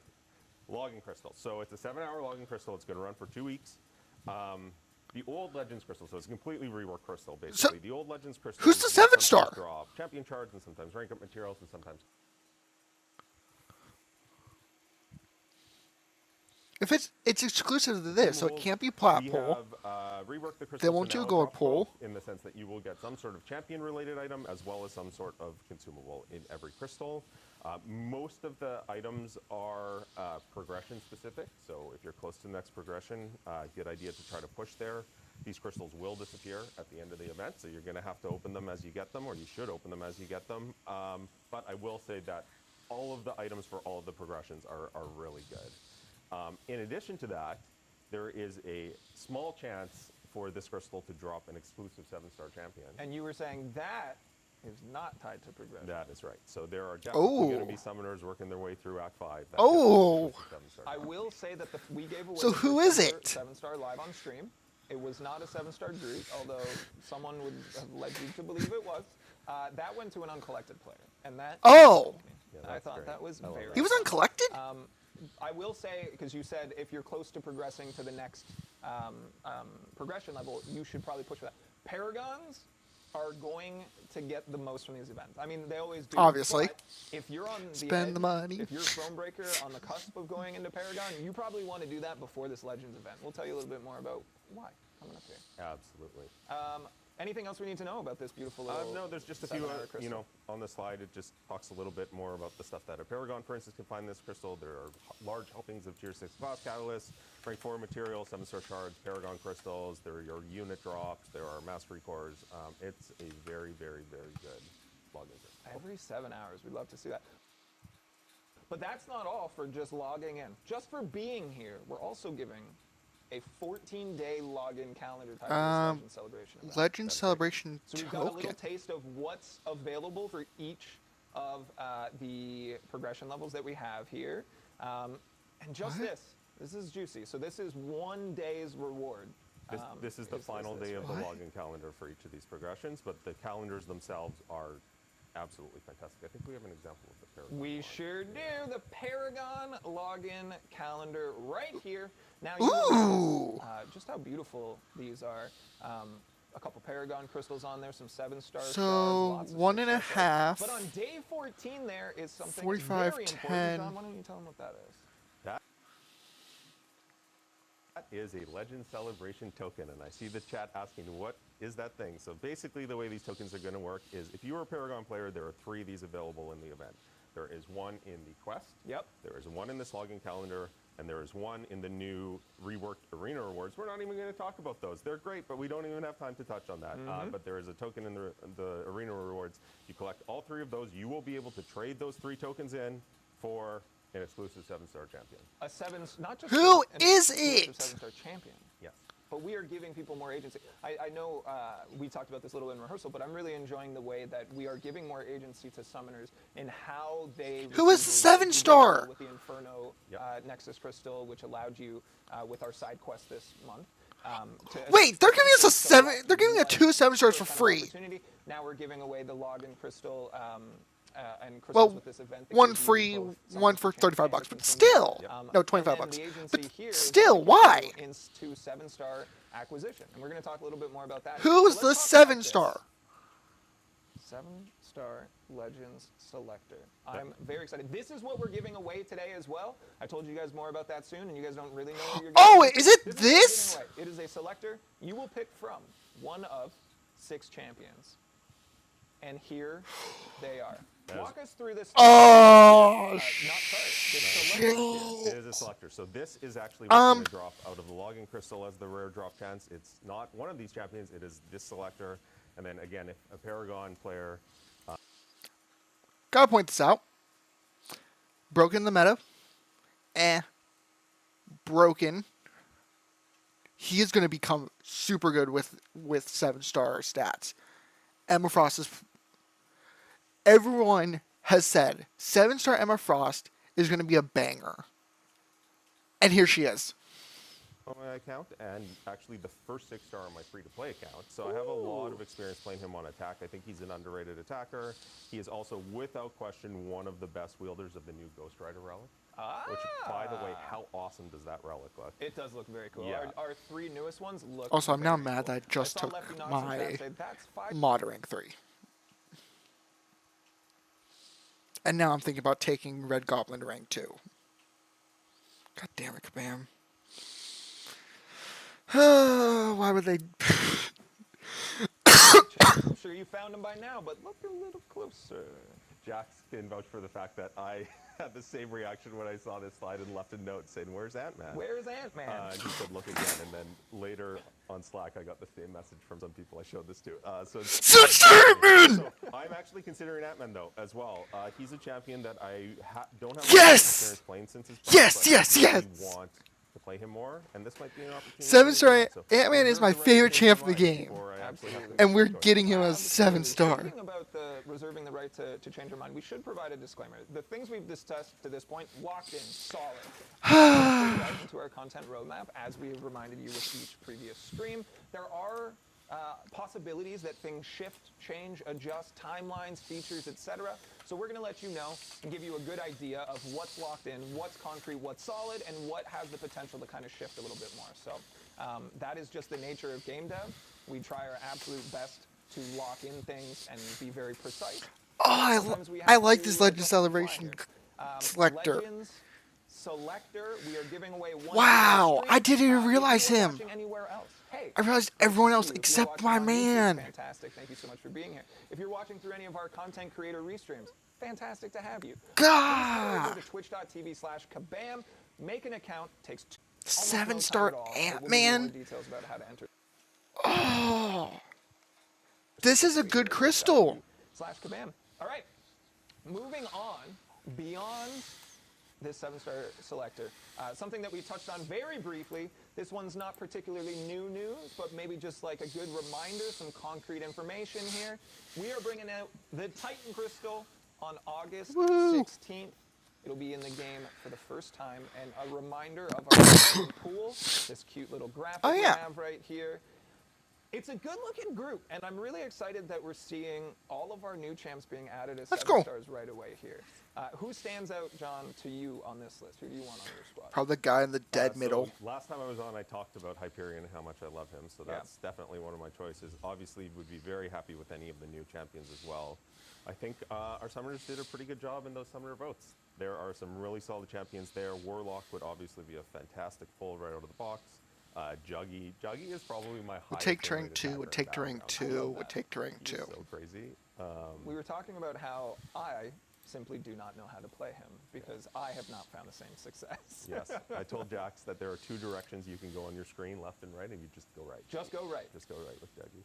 login crystal. So it's a 7-hour login crystal. It's going to run for 2 weeks. The old Legends crystal, so it's a completely reworked crystal, basically. The old Legends crystal. who's the 7-star? Draw champion shards and sometimes rank up materials and sometimes. If it's exclusive to this, so it can't be We plat pole. have reworked the crystal. They won't to do now gold drop pull. both, in the sense that you will get some sort of champion-related item as well as some sort of consumable in every crystal. Most of the items are progression-specific, so if you're close to the next progression, good idea to try to push there. These crystals will disappear at the end of the event, so you're going to have to open them as you get them, or you should open them as you get them. But I will say that all of the items for all of the progressions are really good. In addition to that, there is a small chance for this crystal to drop an exclusive 7-star champion. And you were saying that is not tied to progression. That is right. So there are definitely going to be Oh. summoners working their way through Act 5. that Oh. get the 7-star I champion. will say that we gave away So the who first is it? 7-star live on stream. It was not a 7-star Groot, although someone would have led you to believe it was. That went to an uncollected player, and that. Oh! Yeah, I that's thought great. that was I love very. that. He was uncollected? I will say, because you said if you're close to progressing to the next progression level, you should probably push for that. Paragons are going to get the most from these events. I mean, they always do. Obviously. But if you're on the Spend edge, the money. if you're Thronebreaker on the cusp of going into Paragon, you probably want to do that before this Legends event. We'll tell you a little bit more about why coming up here. Absolutely. Anything else we need to know about this beautiful little No, there's just a few, on the slide, it just talks a little bit more about the stuff that a Paragon, for instance, can find in this crystal. There are large helpings of Tier 6 boss catalysts, rank 4 material, 7-star shards, Paragon crystals. There are your unit drops. There are mastery cores. It's a very, very, very good login crystal. Every 7 hours. We'd love to see that. But that's not all for just logging in. Just for being here, we're also giving a 14-day login calendar type of Legend Celebration event. Legend Celebration So we've got a little token. taste of what's available for each of the progression levels that we have here. And just this is juicy. So this is 1 day's reward. This is the final day of the login calendar for each of these progressions, but the calendars themselves are absolutely fantastic. I think we have an example of the Paragon. We sure do. The Paragon login calendar right here. Now you will notice, just how beautiful these are. A couple Paragon crystals on there, some 7-star So, shards, lots of 1.5. 6-star. But on day 14 there is something 45, very important. 10. John, why don't you tell them what that is? That is a Legend Celebration token, and I see the chat asking, what is that thing? So basically the way these tokens are going to work is if you are a Paragon player, there are 3 of these available in the event. There is one in the quest, Yep. there is one in this login calendar, and there is one in the new reworked arena rewards. We're not even going to talk about those. They're great, but we don't even have time to touch on that. But there is a token in the arena rewards. You collect all 3 of those. You will be able to trade those 3 tokens in for an exclusive 7-star champion. A 7, not just Who an is exclusive it? 7-star champion. Yes. But we are giving people more agency. I know we talked about this a little in rehearsal, but I'm really enjoying the way that we are giving more agency to summoners in how they. Who is receive the 7-star? With the Inferno Yep. Nexus Crystal, which allowed you with our side quest this month. Wait, they're giving us a 7. They're giving us 2 7-stars for kind of free. opportunity. Now we're giving away the login crystal and crystals Well, with this event. that one gives you free, both one for something 35 bucks, and but something still. else. No, And 25 then bucks. the agency But here is still, giving why? you into 7-star acquisition, and we're going to talk a little bit more about that. Who's So the let's talk about this. 7-star? 7-star Legends Selector. I'm very excited. This is what we're giving away today as well. I told you guys more about that soon, and you guys don't really know what you're getting. Oh, is it This is what this? we're giving away. It is a selector you will pick from one of 6 champions. And here they are. Walk us through this. Oh, not card, this selector. It is a selector. So this is actually what's going to drop out of the login crystal as the rare drop chance. It's not one of these champions. It is this selector. And then again, if a Paragon player... Gotta point this out. Broken the meta. Broken. He is going to become super good with 7-star stats. Emma Frost is... Everyone has said 7-star Emma Frost is going to be a banger. And here she is. on my account, and actually the first 6-star on my free-to-play account. So I have a lot of experience playing him on attack. I think he's an underrated attacker. He is also, without question, one of the best wielders of the new Ghost Rider relic. Which, by the way, how awesome does that relic look? It does look very cool. Yeah. Our 3 newest ones look. Also, I'm now very mad cool. that I just saw took Lefty Knox in my chat say, "That's 5." mod rank 3. And now I'm thinking about taking Red Goblin to rank 2. God damn it, Kabam. Why would they... I'm sure you found him by now, but look a little closer. Jax can vouch for the fact that I had the same reaction when I saw this slide and left a note saying, "Where's Ant-Man?" Where's Ant-Man? And he said, "Look again." And then later on Slack, I got the same message from some people I showed this to. Such Ant-Man! So I'm actually considering Ant-Man, though, as well. He's a champion that I don't have Yes! experience playing since his Yes, but yes, I really yes! want to play him more, and this might be an opportunity. 7-star So Ant-Man is my reserve the right favorite to champ change in the my mind game. before I actually have to And we're make a choice. getting him a Absolutely. 7-star. Speaking about reserving the right to change your mind, we should provide a disclaimer. The things we've discussed to this point, locked in, solid. Right into our content roadmap, as we have reminded you with each previous stream. There are possibilities that things shift, change, adjust, timelines, features, etc. So we're going to let you know and give you a good idea of what's locked in, what's concrete, what's solid, and what has the potential to kind of shift a little bit more. So that is just the nature of game dev. We try our absolute best to lock in things and be very precise. Oh, I like this Legend Celebration selector. Legends Selector, we are giving away one. Wow, I didn't even realize him. Watching anywhere else. Hey, I realized great to everyone see else you. If you're except watching my on YouTube, man. fantastic. Thank you so much for being here. If you're watching through any of our content creator restreams, fantastic to have you. Please head over God. to twitch.tv/kabam. Make an account. Takes almost 7-star no time at all. We'll give you Ant-Man. more details about how to enter. Oh, this is a good crystal. /kabam. All right, moving on beyond this 7-star selector. Something that we touched on very briefly. This one's not particularly new news, but maybe just like a good reminder, some concrete information here. We are bringing out the Titan Crystal on August 16th. It'll be in the game for the first time, and a reminder of our pool, this cute little graphic we have right here. It's a good-looking group, and I'm really excited that we're seeing all of our new champs being added as 7 stars right away here. Who stands out, John, to you on this list? Who do you want on your squad? Probably the guy in the dead middle. Last time I was on, I talked about Hyperion and how much I love him, so that's definitely one of my choices. Obviously, would be very happy with any of the new champions as well. I think our summoners did a pretty good job in those summoner votes. There are some really solid champions there. Warlock would obviously be a fantastic pull right out of the box. Juggy is probably my highest. Would take to rank 2. Would take to rank 2. Would take to rank 2. So crazy. We were talking about how I simply do not know how to play him because I have not found the same success. Yes, I told Jax that there are 2 directions you can go on your screen, left and right, and you just go right. Just go right. Just go right with Juggy.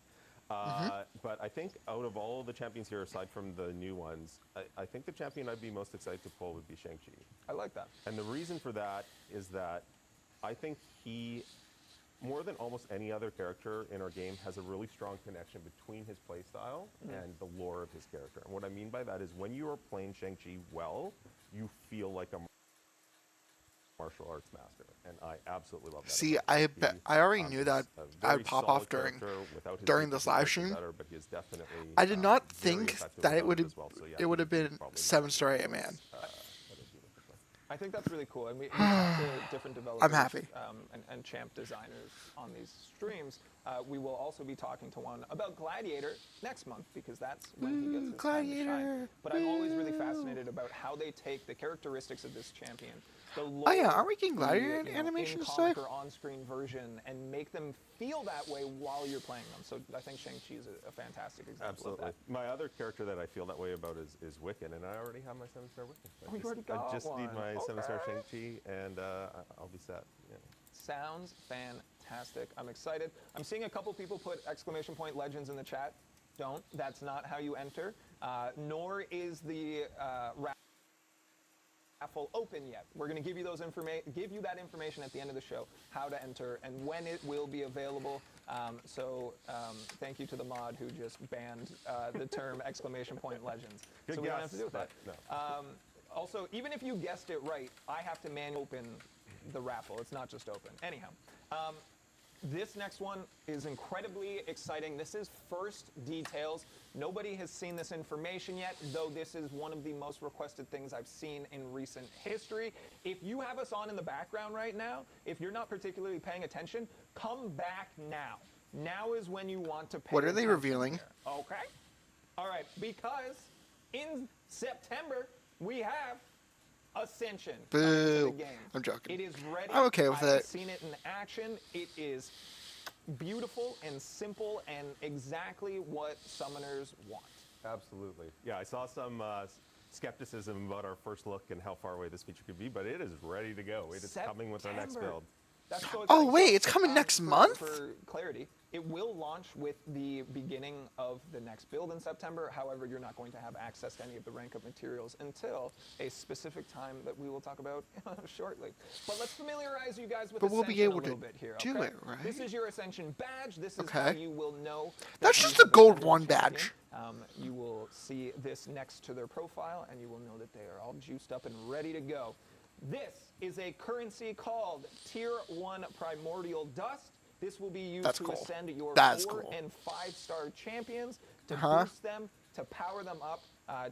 But I think out of all the champions here, aside from the new ones, I think the champion I'd be most excited to pull would be Shang-Chi. I like that. And the reason for that is that I think he, more than almost any other character in our game, has a really strong connection between his playstyle and the lore of his character. And what I mean by that is when you are playing Shang-Chi well, you feel like a martial arts master, and I absolutely love that. See, I already knew that I'd pop off during this live stream. I did not think that it would have been 7-star Ant-Man. I think that's really cool. And we talk to different developers I'm happy. And champ designers on these streams. We will also be talking to one about Gladiator next month because that's when he gets his time to shine. But I'm always really fascinated about how they take the characteristics of this champion, the lore, aren't we getting Gladiator animations in-comic today? or on-screen version, and make them feel that way while you're playing them. So I think Shang-Chi is a fantastic example of that. My other character that I feel that way about is Wiccan, and I already have my 7-star Wiccan. I just need my 7-star Shang-Chi, and I'll be set. Yeah. Sounds fantastic. I'm excited. I'm seeing a couple people put ¡! Legends in the chat. Don't. That's not how you enter. Nor is the raffle open yet. We're going to give you that information at the end of the show, how to enter and when it will be available. Thank you to the mod who just banned the term ! Legends. Good so we guess, don't have to do that. No. Also, even if you guessed it right, I have to manually open the raffle. It's not just open. Anyhow, this next one is incredibly exciting. This is first details. Nobody has seen this information yet, though this is one of the most requested things I've seen in recent history. If you have us on in the background right now, if you're not particularly paying attention, come back now. Now is when you want to pay What are they attention revealing? here. Okay. All right, because in September, we have Ascension coming to the Boo. game. I'm joking. It is ready. I'm okay with I've it. seen it in action. It is beautiful and simple and exactly what summoners want. Absolutely. Yeah, I saw some skepticism about our first look and how far away this feature could be, but it is ready to go. It is coming with our next build. That's so Oh, exciting. wait, it's coming next month? For clarity, it will launch with the beginning of the next build in September. However, you're not going to have access to any of the rank-up materials until a specific time that we will talk about shortly. But let's familiarize you guys with But we'll be Ascension able a little to bit here. do Okay? it, right? This is your Ascension badge. This is Okay. how you will know. That's that you just have the gold ascended 1 champion. badge. You will see this next to their profile, and you will know that they are all juiced up and ready to go. This is a currency called Tier 1 Primordial Dust. This will be used That's to cool. ascend your That's 4 cool. and 5-star champions, to Uh-huh. boost them, to power them up,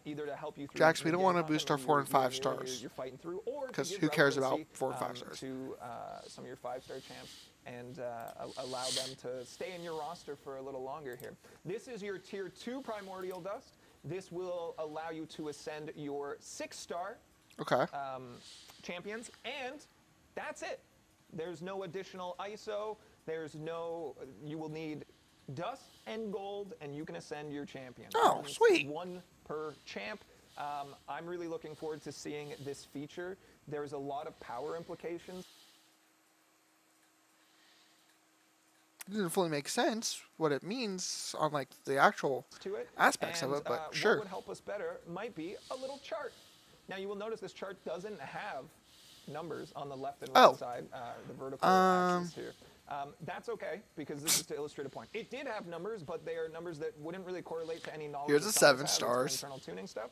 either to help you through. Jax, we the don't wanna game boost our content 4 when and 5 you're new and stars. You're fighting through, or to 'Cause give who cares about relevancy, 4 and 5 stars? to some of your 5-star champs and allow them to stay in your roster for a little longer here. This is your Tier 2 Primordial Dust. This will allow you to ascend your 6-star Okay. champions, and that's it. There's no additional ISO. There's no. You will need dust and gold, and you can ascend your champion. Oh, And it's sweet. 1 per champ. I'm really looking forward to seeing this feature. There's a lot of power implications. It doesn't fully make sense what it means on like the actual To it. aspects and, of it, but What sure. would help us better might be a little chart. Now you will notice this chart doesn't have numbers on the left and right Oh. side, the vertical axis here. That's okay, because this is to illustrate a point. It did have numbers, but they are numbers that wouldn't really correlate to any knowledge. Here's that the someone 7 has. It's stars. Internal tuning stuff.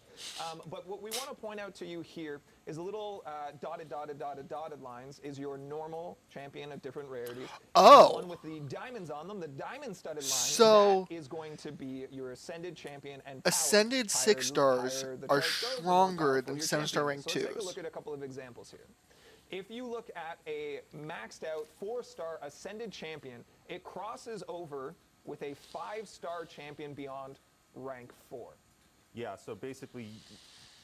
But what we want to point out to you here is a little dotted lines is your normal champion of different rarities. Oh. The one with the diamonds on them, the diamond studded line, So- that is going to be your ascended champion and power. Ascended Higher 6 the- stars higher the are chart goes, the more stronger powerful than your 7-star champion rank is. So let's take a 2s. look at a couple of examples here. If you look at a maxed out 4-star ascended champion, it crosses over with a 5-star champion beyond rank 4. Yeah, so basically,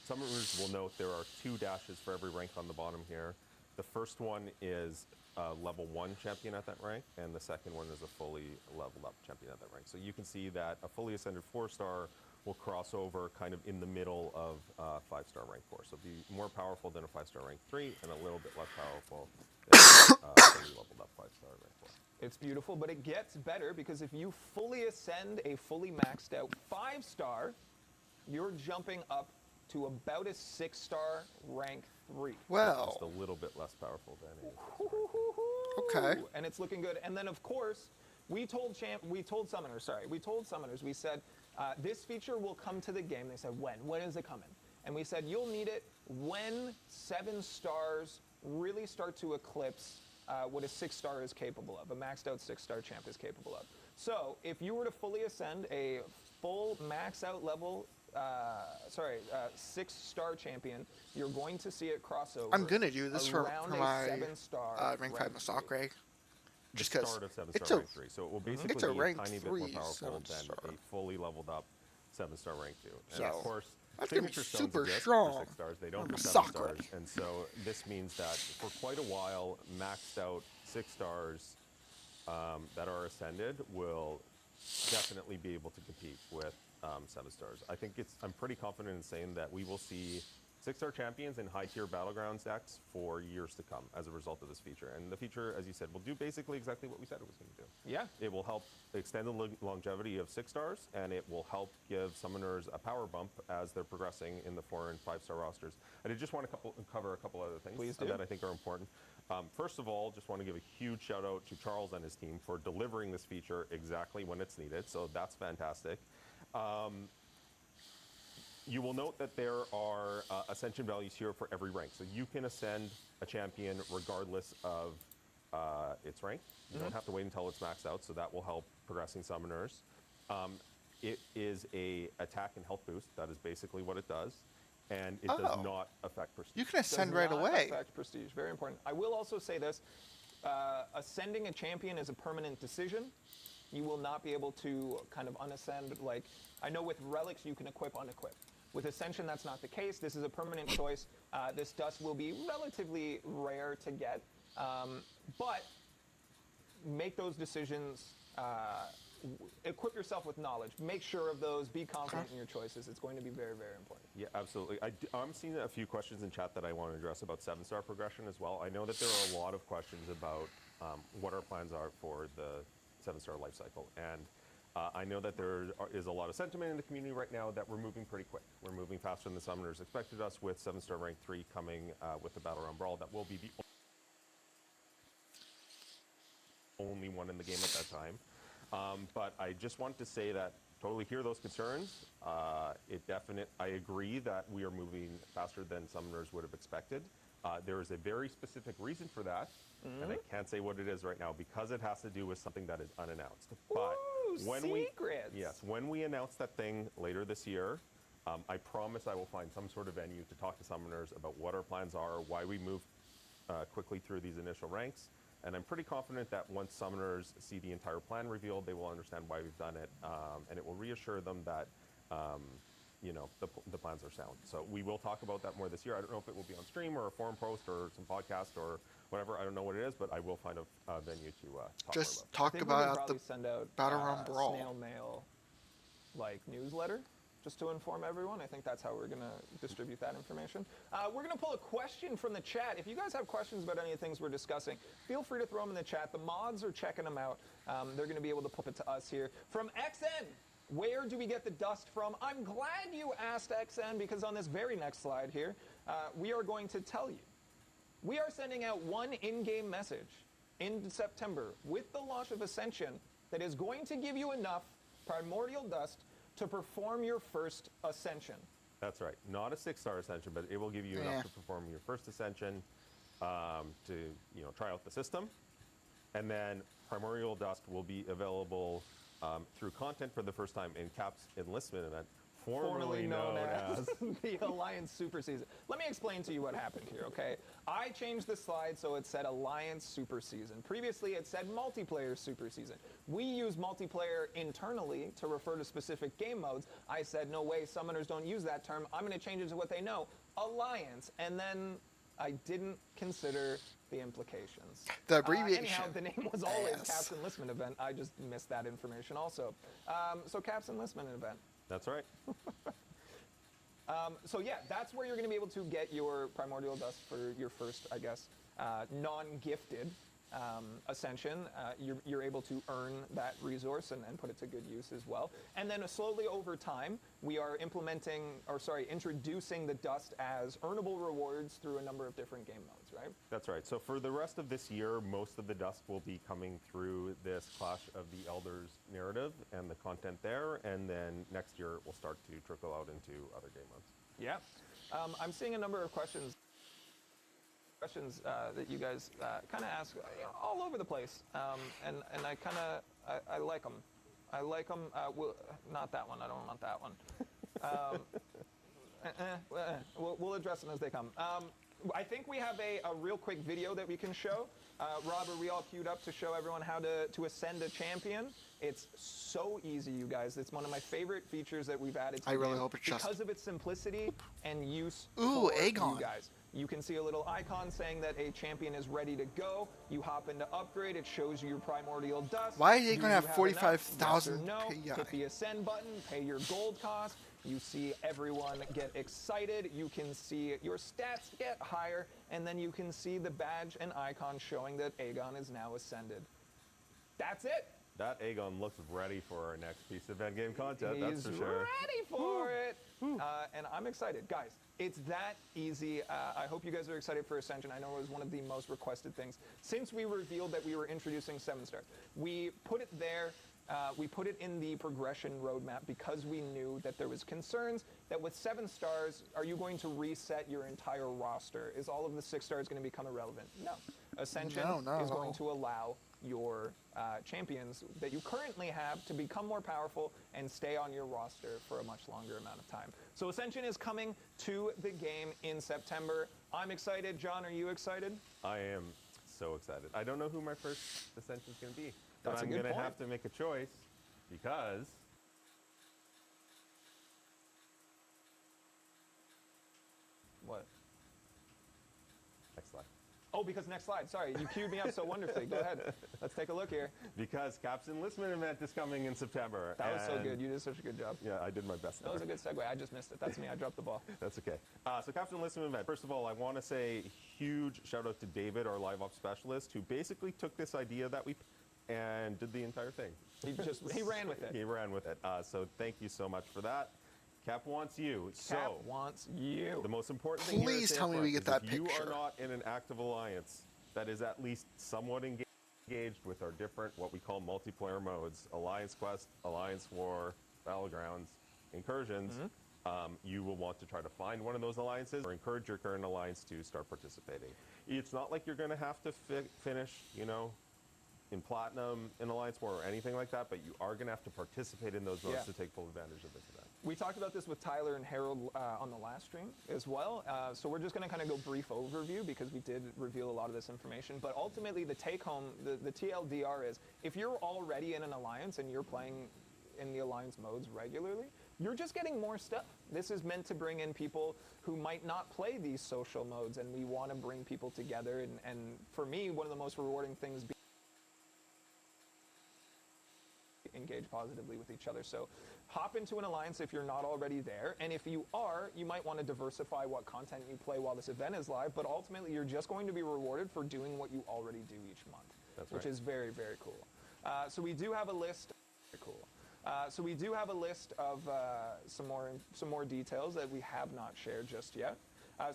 summoners will note there are 2 dashes for every rank on the bottom here. The first one is a level 1 champion at that rank, and the second one is a fully leveled up champion at that rank. So you can see that a fully ascended 4-star will cross over kind of in the middle of 5-star rank 4. So be more powerful than a 5-star rank 3 and a little bit less powerful than fully leveled up 5-star rank 4. It's beautiful, but it gets better because if you fully ascend a fully maxed out 5-star, you're jumping up to about a 6-star rank 3. Just a Well, little bit less powerful than a okay. And it's looking good. And then, of course, we told summoners, we said, this feature will come to the game. They said, when? When is it coming? And we said, you'll need it when 7 stars really start to eclipse what a 6-star is capable of, a maxed out 6-star champ is capable of. So if you were to fully ascend a full max out level, 6-star champion, you're going to see it cross over. I'm gonna do this for around a my 7-star rank 5 Massacre. three. Just the 'cause start of it's 7-star a rank 3. So it will basically it's a be a rank tiny bit more 3 powerful than 7-star. a fully leveled up 7-star rank 2. And So, of course, that's gonna be signature stones super exist strong for 6 stars. They don't on for 7 Massacre. stars. And so this means that for quite a while, maxed out 6 stars that are ascended will definitely be able to compete with 7 stars. I'm pretty confident in saying that we will see 6-star champions in high-tier Battlegrounds decks for years to come as a result of this feature. And the feature, as you said, will do basically exactly what we said it was going to do. Yeah. It will help extend the longevity of 6 stars, and it will help give summoners a power bump as they're progressing in the 4 and 5-star rosters. I did just want to cover a couple other things Please do. that I think are important. First of all, just want to give a huge shout out to Charles and his team for delivering this feature exactly when it's needed. So that's fantastic. You will note that there are ascension values here for every rank. So you can ascend a champion regardless of its rank. You don't have to wait until it's maxed out, so that will help progressing summoners. It is a attack and health boost. That is basically what it does. And it does Oh. not affect prestige. You can ascend Does right not away. affect prestige. Very important. I will also say this. Ascending a champion is a permanent decision. You will not be able to kind of unascend. Like, I know with relics you can equip, unequip. With Ascension, that's not the case. This is a permanent choice. This dust will be relatively rare to get. But make those decisions. Equip yourself with knowledge. Make sure of those. Be confident in your choices. It's going to be very, very important. Yeah, absolutely. I'm seeing a few questions in chat that I want to address about 7-star progression as well. I know that there are a lot of questions about what our plans are for the 7-star life cycle. And I know that there is a lot of sentiment in the community right now that we're moving pretty quick. We're moving faster than the summoners expected us, with 7-star rank 3 coming with the Battle Round Brawl. That will be the only one in the game at that time. But I just want to say that totally hear those concerns. I agree that we are moving faster than summoners would have expected. There is a very specific reason for that, and I can't say what it is right now because it has to do with something that is unannounced. But when secrets. when we announce that thing later this year, I promise I will find some sort of venue to talk to summoners about what our plans are, why we move quickly through these initial ranks. And I'm pretty confident that once summoners see the entire plan revealed, they will understand why we've done it, and it will reassure them that the plans are sound. So we will talk about that more this year. I don't know if it will be on stream or a forum post or some podcast or whatever. I don't know what it is, but I will find a venue to talk Just more about. talk I think we could about probably the send out Battle Realm Brawl. snail mail newsletter just to inform everyone. I think that's how we're going to distribute that information. We're going to pull a question from the chat. If you guys have questions about any of the things we're discussing, feel free to throw them in the chat. The mods are checking them out. They're going to be able to put it to us here. From XN, where do we get the dust from? I'm glad you asked, XN, because on this very next slide here, we are going to tell you. We are sending out one in-game message in September with the launch of Ascension that is going to give you enough primordial dust to perform your first Ascension. That's right. Not a 6-star Ascension, but it will give you enough to perform your first Ascension to try out the system. And then Primordial Dust will be available through content for the first time in Cap's enlistment event, formerly known as the Alliance Super Season. Let me explain to you what happened here, okay? I changed the slide so it said Alliance Super Season. Previously, it said Multiplayer Super Season. We use multiplayer internally to refer to specific game modes. I said, no way, summoners don't use that term. I'm going to change it to what they know, Alliance. And then I didn't consider the implications. The abbreviation. Anyhow, the name was always Cap's Enlistment Event. I just missed that information also. So Cap's Enlistment Event. That's right. So yeah, that's where you're going to be able to get your Primordial Dust for your first, I guess, non-gifted Ascension. You're able to earn that resource and put it to good use as well. And then slowly over time, we are introducing the dust as earnable rewards through a number of different game modes, right? That's right. So for the rest of this year, most of the dust will be coming through this Clash of the Elders narrative and the content there. And then next year, it will start to trickle out into other game modes. Yeah. I'm seeing a number of questions that you guys kind of ask all over the place, and I like them. I like them. Not that one. I don't want that one. We'll address them as they come. I think we have a real quick video that we can show. Rob, are we all queued up to show everyone how to ascend a champion? It's so easy, you guys. It's one of my favorite features that we've added to I the really game hope it's just... because of its simplicity and use Ooh, for Aegon. you guys. You can see a little icon saying that a champion is ready to go. You hop into upgrade. It shows you your primordial dust. Why is Aegon Do you have enough? 45,000 Yes or no? PI? Hit the ascend button. Pay your gold cost. You see everyone get excited. You can see your stats get higher. And then you can see the badge and icon showing that Aegon is now ascended. That's it. That Aegon looks ready for our next piece of endgame content, He's that's for sure. ready for it. And I'm excited. Guys, it's that easy. I hope you guys are excited for Ascension. I know it was one of the most requested things. Since we revealed that we were introducing 7-star, we put it there. We put it in the progression roadmap because we knew that there was concerns that with 7 stars, are you going to reset your entire roster? Is all of the 6 stars going to become irrelevant? No. Ascension is going to allow your champions that you currently have to become more powerful and stay on your roster for a much longer amount of time. So Ascension is coming to the game in September. I'm excited. John, are you excited? I am so excited. I don't know who my first Ascension is going to be. But That's a I'm good going to point. have to make a choice because What? next slide. Oh, because next slide. Sorry, you queued me up so wonderfully. Go ahead. Let's take a look here. Because Cap's Enlistment event is coming in September. That was so and- good. You did such a good job. Yeah, I did my best. That was a there. good segue. I just missed it. That's me. I dropped the ball. That's okay. So Cap's Enlistment event. First of all, I want to say huge shout out to David, our live ops specialist, who basically took this idea that we and did the entire thing. He ran with it. He ran with it. So thank you so much for that. Cap wants you. Cap So wants you. the most important thing Please here tell me upfront we get is that if you picture. are not in an active alliance that is at least somewhat engaged with our different, what we call multiplayer modes, Alliance Quest, Alliance War, Battlegrounds, Incursions, you will want to try to find one of those alliances or encourage your current alliance to start participating. It's not like you're going to have to finish, you know, in Platinum, in Alliance War, or anything like that, but you are going to have to participate in those modes to take full advantage of this event. We talked about this with Tyler and Harold on the last stream as well. So we're just going to kind of go brief overview because we did reveal a lot of this information. But ultimately, the take home, the TLDR is, if you're already in an alliance and you're playing in the alliance modes regularly, you're just getting more stuff. This is meant to bring in people who might not play these social modes, and we want to bring people together. And for me, one of the most rewarding things engage positively with each other. So hop into an alliance if you're not already there, and if you are, you might want to diversify what content you play while this event is live, but ultimately you're just going to be rewarded for doing what you already do each month. That's which right. is very, very cool. So we do have a list. Cool. So we do have a list of some more details that we have not shared just yet.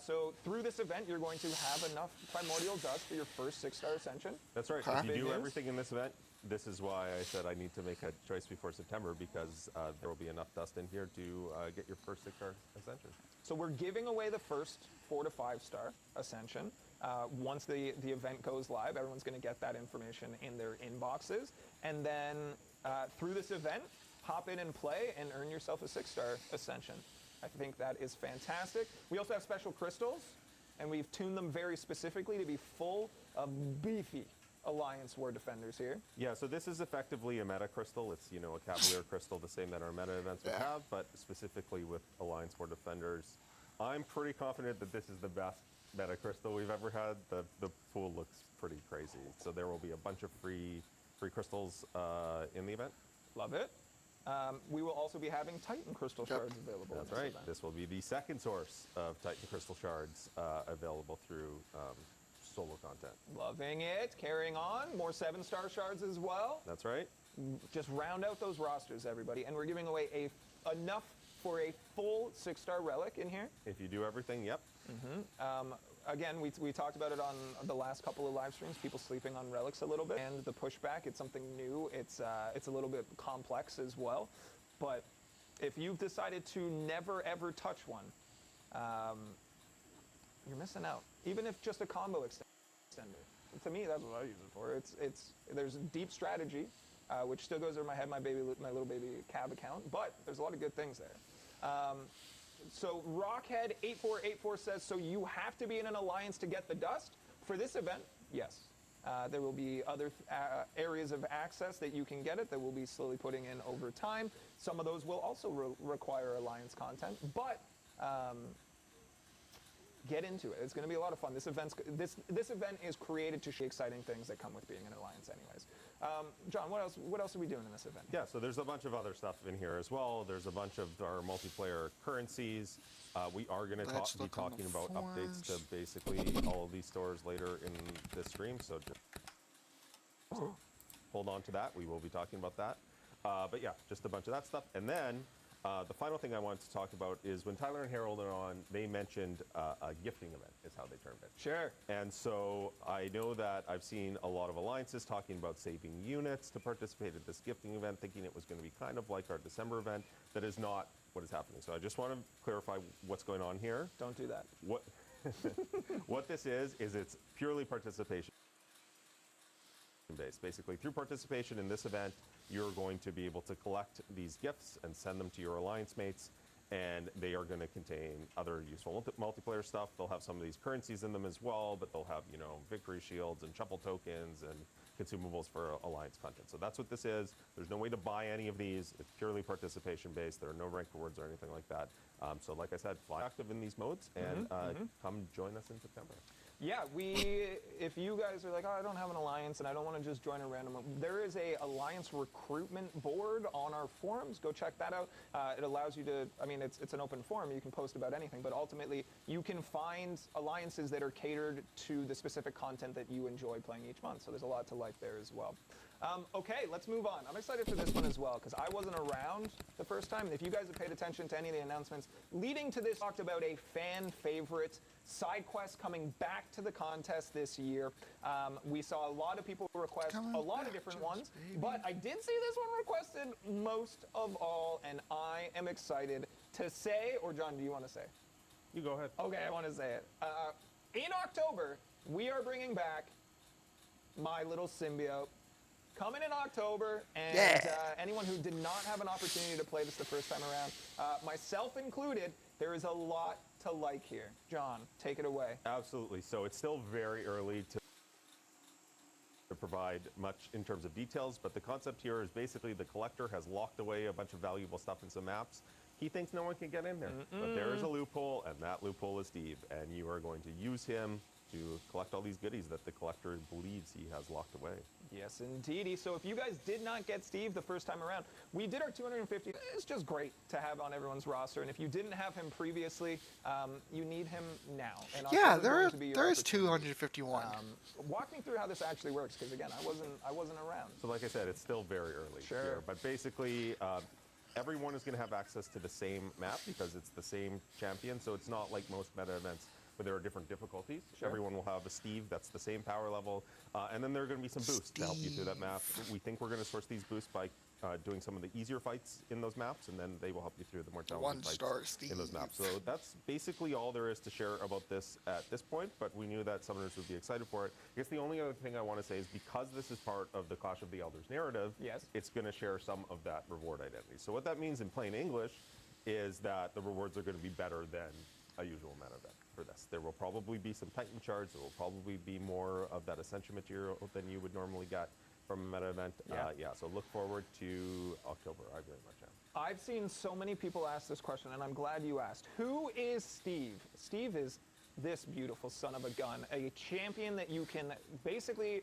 So through this event, you're going to have enough primordial dust for your first 6-star ascension. That's right. Okay. If you Big do news. everything in this event, this is why I said I need to make a choice before September, because there will be enough dust in here to get your first 6-star ascension. So we're giving away the first 4 to 5-star ascension. Once the event goes live, everyone's going to get that information in their inboxes. And then through this event, hop in and play and earn yourself a 6-star ascension. I think that is fantastic. We also have special crystals, and we've tuned them very specifically to be full of beefy Alliance War Defenders here. Yeah, so this is effectively a meta crystal. It's, you know, a Cavalier crystal, the same that our meta events would have, but specifically with Alliance War Defenders. I'm pretty confident that this is the best meta crystal we've ever had. The pool looks pretty crazy. So there will be a bunch of free crystals in the event. Love it. We will also be having Titan Crystal Shards available. That's in this right. event. This will be the second source of Titan Crystal Shards available through solo content. Loving it. Carrying on. More 7-star shards as well. That's right. Just round out those rosters, everybody. And we're giving away enough for a full 6-star relic in here. If you do everything, yep. Again, we talked about it on the last couple of live streams, people sleeping on relics a little bit. And the pushback, it's something new. It's a little bit complex as well. But if you've decided to never, ever touch one, you're missing out. Even if just a combo extender. To me, that's what I use it for. There's deep strategy, which still goes over my head, my little baby Cav account, but there's a lot of good things there. So Rockhead8484 says, so you have to be in an alliance to get the dust? For this event, yes. There will be other areas of access that you can get it that we'll be slowly putting in over time. Some of those will also require alliance content, but get into it. It's going to be a lot of fun. This event is created to show exciting things that come with being an alliance anyways. John, what else are we doing in this event? Yeah, so there's a bunch of other stuff in here as well. There's a bunch of our multiplayer currencies. We are going to be talking about updates to basically all of these stores later in this stream, so just hold on to that. We will be talking about that. But yeah, just a bunch of that stuff. And then the final thing I wanted to talk about is when Tyler and Harold are on, they mentioned a gifting event is how they termed it. Sure. And so I know that I've seen a lot of alliances talking about saving units to participate at this gifting event, thinking it was going to be kind of like our December event. That is not what is happening. So I just want to clarify what's going on here. Don't do that. What this is it's purely participation based. Basically, through participation in this event, you're going to be able to collect these gifts and send them to your alliance mates, and they are going to contain other useful multiplayer stuff. They'll have some of these currencies in them as well, but they'll have, you know, victory shields and shuffle tokens and consumables for alliance content. So that's what this is. There's no way to buy any of these. It's purely participation based. There are no rank rewards or anything like that. So like I said, fly active in these modes and come join us in September. Yeah, if you guys are like, oh, I don't have an alliance and I don't want to just join a random one, there is a alliance recruitment board on our forums. Go check that out. It allows you to, I mean, it's an open forum. You can post about anything, but ultimately you can find alliances that are catered to the specific content that you enjoy playing each month. So there's a lot to like there as well. Okay, let's move on. I'm excited for this one as well because I wasn't around the first time. And if you guys have paid attention to any of the announcements leading to this, talked about a fan favorite side quest coming back to the contest this year. We saw a lot of people request a lot of different ones, but I did see this one requested most of all, and I am excited to say, or John, do you want to say? You go ahead. Okay, I want to say it. In October, we are bringing back My Little Symbiote. Coming in October, and anyone who did not have an opportunity to play this the first time around, myself included, there is a lot to like here. John, take it away. Absolutely. So it's still very early to provide much in terms of details, but the concept here is basically the collector has locked away a bunch of valuable stuff in some maps. He thinks no one can get in there, but there is a loophole, and that loophole is Steve, and you are going to use him to collect all these goodies that the collector believes he has locked away. Yes, indeedy. So if you guys did not get Steve the first time around, we did our 250. It's just great to have on everyone's roster. And if you didn't have him previously, you need him now. And Yeah, October is going to be your there is opportunity. 251. Walk me through how this actually works, because again, I wasn't around. So like I said, it's still very early Sure. here, but basically everyone is going to have access to the same map because it's the same champion, so it's not like most meta events where there are different difficulties. Sure. Everyone will have a Steve that's the same power level, and then there are going to be some boosts to help you through that map. We think we're going to source these boosts by doing some of the easier fights in those maps, and then they will help you through the more challenging One-star fights Steve. in those maps. So that's basically all there is to share about this at this point, but we knew that summoners would be excited for it. I guess the only other thing I want to say is because this is part of the Clash of the Elders narrative, Yes. it's going to share some of that reward identity. So what that means in plain English is that the rewards are going to be better than a usual meta event for this. There will probably be some Titan shards. There will probably be more of that Ascension material than you would normally get from a meta event. Yeah. So look forward to October. I very much am. I've seen so many people ask this question, and I'm glad you asked. Who is Steve? Steve is this beautiful son of a gun, a champion that you can basically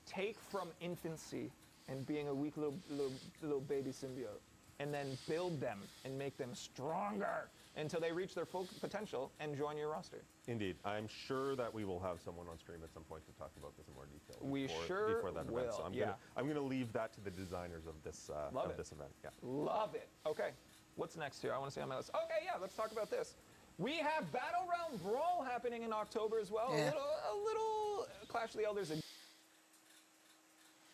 take from infancy and being a weak little baby symbiote, and then build them and make them stronger until they reach their full potential and join your roster. Indeed. I'm sure that we will have someone on stream at some point to talk about this in more detail before that will, event. So yeah. I'm gonna leave that to the designers of this event. Yeah. Love it. Okay, what's next here? I want to see on my list. Okay, yeah, let's talk about this. We have Battleground Brawl happening in October as well. Yeah. A little Clash of the Elders. A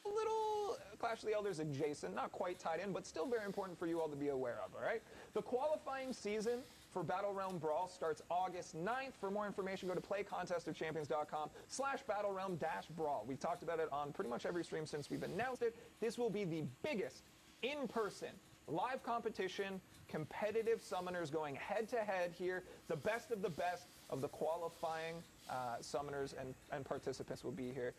little Clash of the Elders adjacent, not quite tied in, but still very important for you all to be aware of, all right? The qualifying season for Battleground Brawl starts August 9th. For more information, go to playcontestofchampions.com/battleground-brawl. We've talked about it on pretty much every stream since we've announced it. This will be the biggest in-person live competition, competitive summoners going head-to-head here. The best of the qualifying summoners and participants will be here.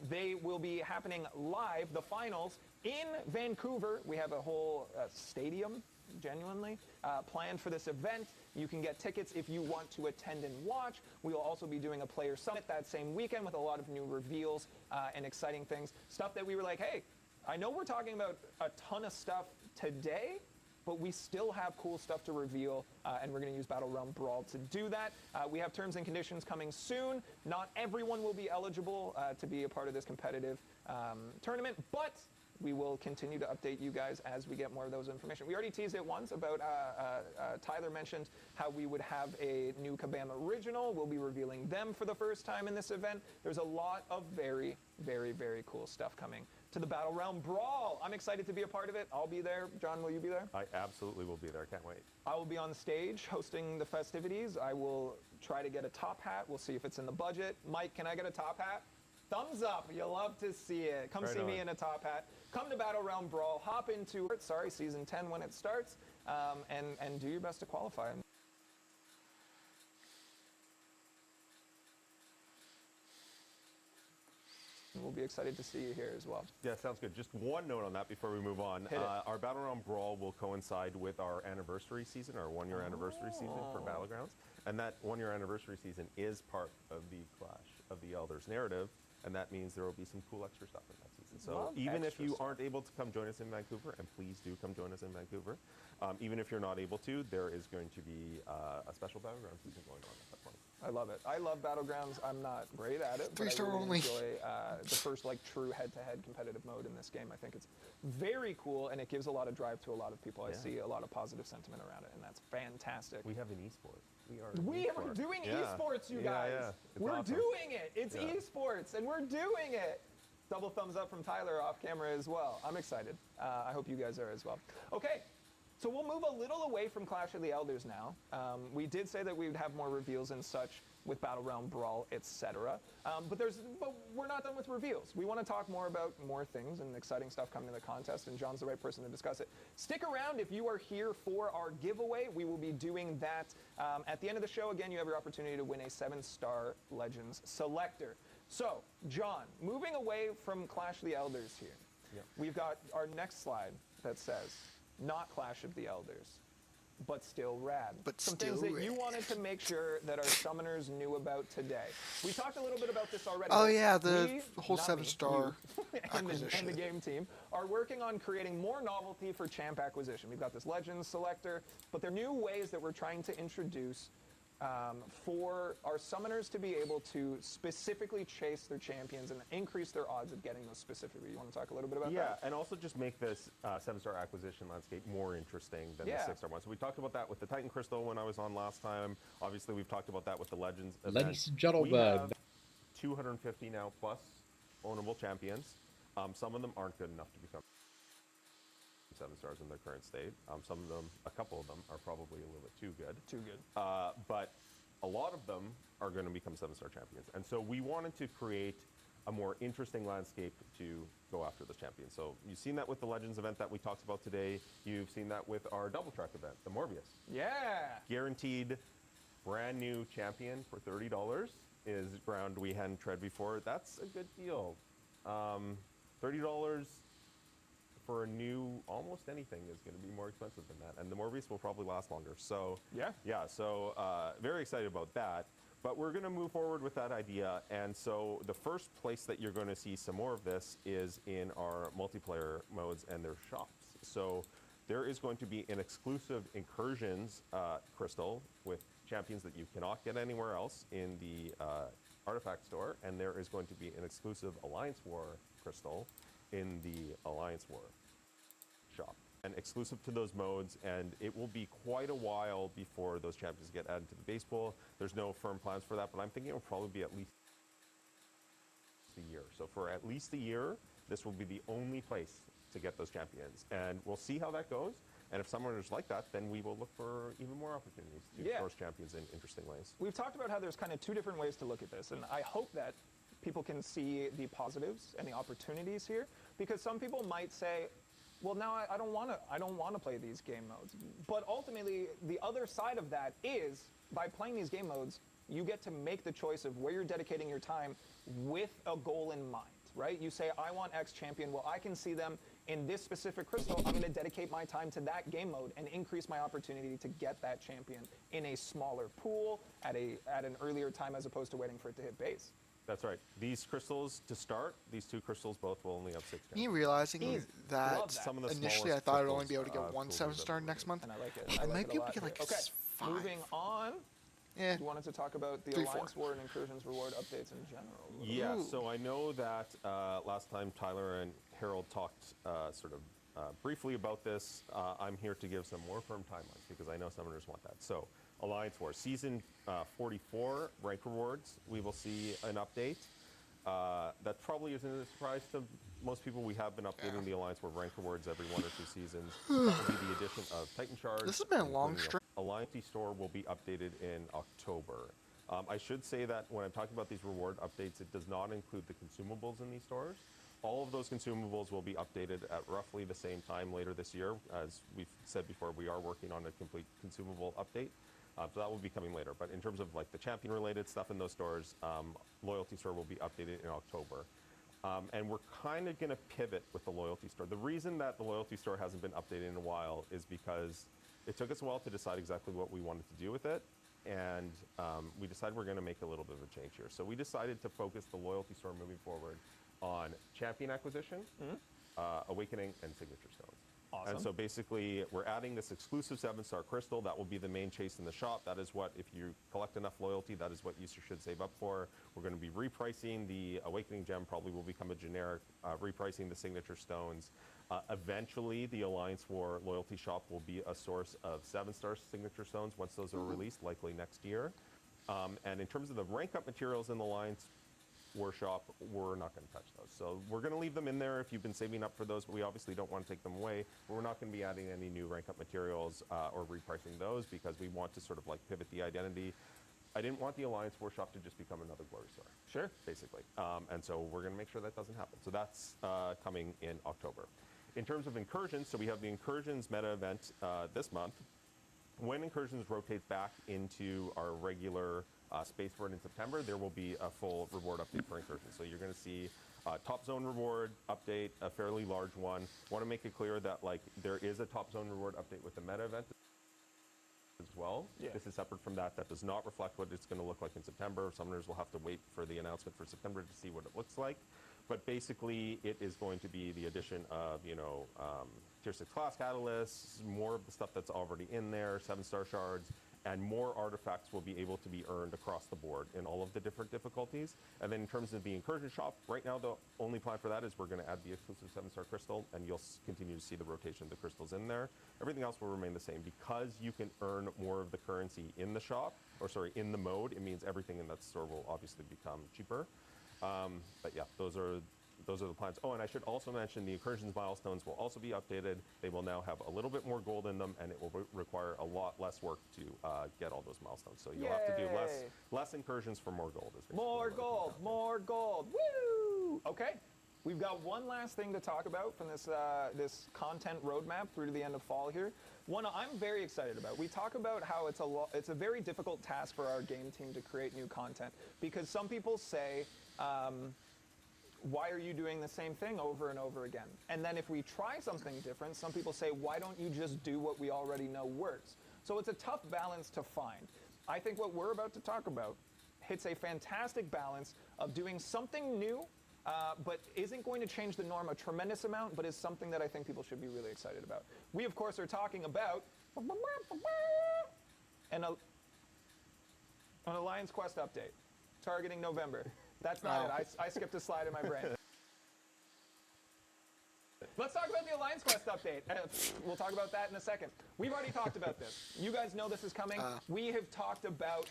They will be happening live, the finals, in Vancouver. We have a whole stadium, genuinely, planned for this event. You can get tickets if you want to attend and watch. We will also be doing a player summit that same weekend with a lot of new reveals and exciting things. Stuff that we were like, hey, I know we're talking about a ton of stuff today, but we still have cool stuff to reveal, and we're going to use Battleground Brawl to do that. We have terms and conditions coming soon. Not everyone will be eligible to be a part of this competitive tournament, but we will continue to update you guys as we get more of those information. We already teased it once about, Tyler mentioned how we would have a new Kabam original. We'll be revealing them for the first time in this event. There's a lot of very, very, very cool stuff coming to the Battleground Brawl. I'm excited to be a part of it. I'll be there. John, will you be there? I absolutely will be there. Can't wait. I will be on stage hosting the festivities. I will try to get a top hat. We'll see if it's in the budget. Mike, can I get a top hat? Thumbs up. You'll love to see it. Come Right see me on. in a top hat. Come to Battleground Brawl. Hop into season 10 when it starts, and do your best to qualify. We'll be excited to see you here as well. Yeah, sounds good. Just one note on that before we move on. Hit it. Our Battleground Brawl will coincide with our anniversary season, our one-year anniversary season for Battlegrounds. And that one-year anniversary season is part of the Clash of the Elders narrative, and that means there will be some cool extra stuff in that season. So Love even if extra you stuff. aren't able to come join us in Vancouver, and please do come join us in Vancouver, even if you're not able to, there is going to be a special Battleground season going on at that point. I love it. I love Battlegrounds. I'm not great at it, but I Three-star really only. enjoy the first true head-to-head competitive mode in this game. I think it's very cool, and it gives a lot of drive to a lot of people. I Yeah. see a lot of positive sentiment around it, and that's fantastic. We have an esport. We are doing esports, you guys. Yeah. It's We're awesome. doing it. It's Yeah. esports, and we're doing it. Double thumbs up from Tyler off camera as well. I'm excited. I hope you guys are as well. Okay, So we'll move a little away from Clash of the Elders now. We did say that we would have more reveals and such with Battle Realm Brawl, etc. But we're not done with reveals. We want to talk more about more things and exciting stuff coming to the contest, and John's the right person to discuss it. Stick around if you are here for our giveaway. We will be doing that at the end of the show. Again, you have your opportunity to win a 7-star Legends Selector. So, John, moving away from Clash of the Elders here, we've got our next slide that says, not Clash of the Elders, but still rad. But Some still things that you rad. wanted to make sure that our summoners knew about today. We talked a little bit about this already. Oh but yeah, the we, whole not me, 7-star you, acquisition. and the game team are working on creating more novelty for champ acquisition. We've got this Legends Selector, but there are new ways that we're trying to introduce for our summoners to be able to specifically chase their champions and increase their odds of getting those specifically. You want to talk a little bit about that? Yeah, and also just make this 7-star acquisition landscape more interesting than the 6-star one. So we talked about that with the Titan Crystal when I was on last time. Obviously, we've talked about that with the Legends event. Ladies and We gentlemen, have 250 now plus ownable champions. Some of them aren't good enough to become 7-stars in their current state. Some of them, a couple of them, are probably a little bit too good. Too good. But a lot of them are going to become 7-star champions. And so we wanted to create a more interesting landscape to go after those champions. So you've seen that with the Legends event that we talked about today. You've seen that with our double track event, the Morbius. Yeah. Guaranteed brand new champion for $30 is ground we hadn't tread before. That's a good deal. $30 for a new almost anything is going to be more expensive than that, and the Morbius will probably last longer. So so very excited about that. But we're going to move forward with that idea, and so the first place that you're going to see some more of this is in our multiplayer modes and their shops. So there is going to be an exclusive Incursions crystal with champions that you cannot get anywhere else in the Artifact store, and there is going to be an exclusive Alliance War crystal in the Alliance War shop, and exclusive to those modes, and it will be quite a while before those champions get added to the base pool. There's no firm plans for that, but I'm thinking it will probably be at least a year. So for at least a year, this will be the only place to get those champions, and we'll see how that goes. And if summoners like that, then we will look for even more opportunities to source champions in interesting ways. We've talked about how there's kind of two different ways to look at this, and I hope that people can see the positives and the opportunities here, because some people might say, well, now I don't want to play these game modes. But ultimately, the other side of that is, by playing these game modes, you get to make the choice of where you're dedicating your time with a goal in mind, right? You say, I want X champion. Well, I can see them in this specific crystal. I'm going to dedicate my time to that game mode and increase my opportunity to get that champion in a smaller pool at an earlier time, as opposed to waiting for it to hit base. That's right. These crystals, to start, these two crystals both will only have 6 champions. Me realizing Love that that. Some of the initially I smallest thought I'd only crystals, be able to get one tools 7-star that next month. And I like it. I like might it be a able to lot get here. like Okay, 5. moving on. Yeah. You wanted to talk about the 3, Alliance 4. War and Incursions reward updates in general. Yeah, Ooh. so I know that last time Tyler and Harold talked briefly about this. I'm here to give some more firm timelines because I know summoners want that. So, Alliance War, Season 44, rank rewards, we will see an update. That probably isn't a surprise to most people. We have been updating the Alliance War rank rewards every 1 or 2 seasons. That will be the addition of Titan Shards. This has been a long including string. Alliance store will be updated in October. I should say that when I'm talking about these reward updates, it does not include the consumables in these stores. All of those consumables will be updated at roughly the same time later this year. As we've said before, we are working on a complete consumable update. So that will be coming later. But in terms of like the champion-related stuff in those stores, Loyalty Store will be updated in October. And we're kind of going to pivot with the Loyalty Store. The reason that the Loyalty Store hasn't been updated in a while is because it took us a while to decide exactly what we wanted to do with it. And we decided we're going to make a little bit of a change here. So we decided to focus the Loyalty Store moving forward on champion acquisition, awakening, and signature stones. Awesome. And so basically, we're adding this exclusive 7-star crystal. That will be the main chase in the shop. That is what, if you collect enough loyalty, that is what you should save up for. We're going to be repricing the awakening gem, probably will become a generic, repricing the signature stones. Eventually, the Alliance War loyalty shop will be a source of 7-star signature stones once those are released, likely next year. And in terms of the rank up materials in the Alliance workshop, we're not going to touch those. So we're going to leave them in there if you've been saving up for those, but we obviously don't want to take them away. But we're not going to be adding any new rank up materials or repricing those because we want to sort of like pivot the identity. I didn't want the Alliance Workshop to just become another Glory Store. Sure. Basically. And so we're going to make sure that doesn't happen. So that's coming in October. In terms of incursions, so we have the Incursions meta event this month. When Incursions rotates back into our regular space for it in September, there will be a full reward update for Incursions. So you're going to see top zone reward update, a fairly large one. Want to make it clear that like there is a top zone reward update with the meta event as well. Yeah. This is separate from that. That does not reflect what it's going to look like in September. Summoners will have to wait for the announcement for September to see what it looks like. But basically, it is going to be the addition of, you know, tier 6 class catalysts, more of the stuff that's already in there, 7-star shards, and more artifacts will be able to be earned across the board in all of the different difficulties. And then in terms of the Incursion shop, right now the only plan for that is we're going to add the exclusive 7-star crystal, and you'll continue to see the rotation of the crystals in there. Everything else will remain the same. Because you can earn more of the currency in the shop, or sorry, in the mode, it means everything in that store will obviously become cheaper. But yeah, those are the plans. Oh, and I should also mention the Incursions milestones will also be updated. They will now have a little bit more gold in them, and it will require a lot less work to get all those milestones. So you'll have to do less Incursions for more gold. More gold, more gold. Woo! Okay, we've got one last thing to talk about from this this content roadmap through to the end of fall here. One I'm very excited about. We talk about how it's a very difficult task for our game team to create new content because some people say, why are you doing the same thing over and over again? And then if we try something different, some people say, why don't you just do what we already know works? So it's a tough balance to find. I think what we're about to talk about hits a fantastic balance of doing something new, but isn't going to change the norm a tremendous amount, but is something that I think people should be really excited about. We, of course, are talking about an Alliance Quest update targeting November. That's not it. I skipped a slide in my brain. Let's talk about the Alliance Quest update. We'll talk about that in a second. We've already talked about this. You guys know this is coming. We have talked about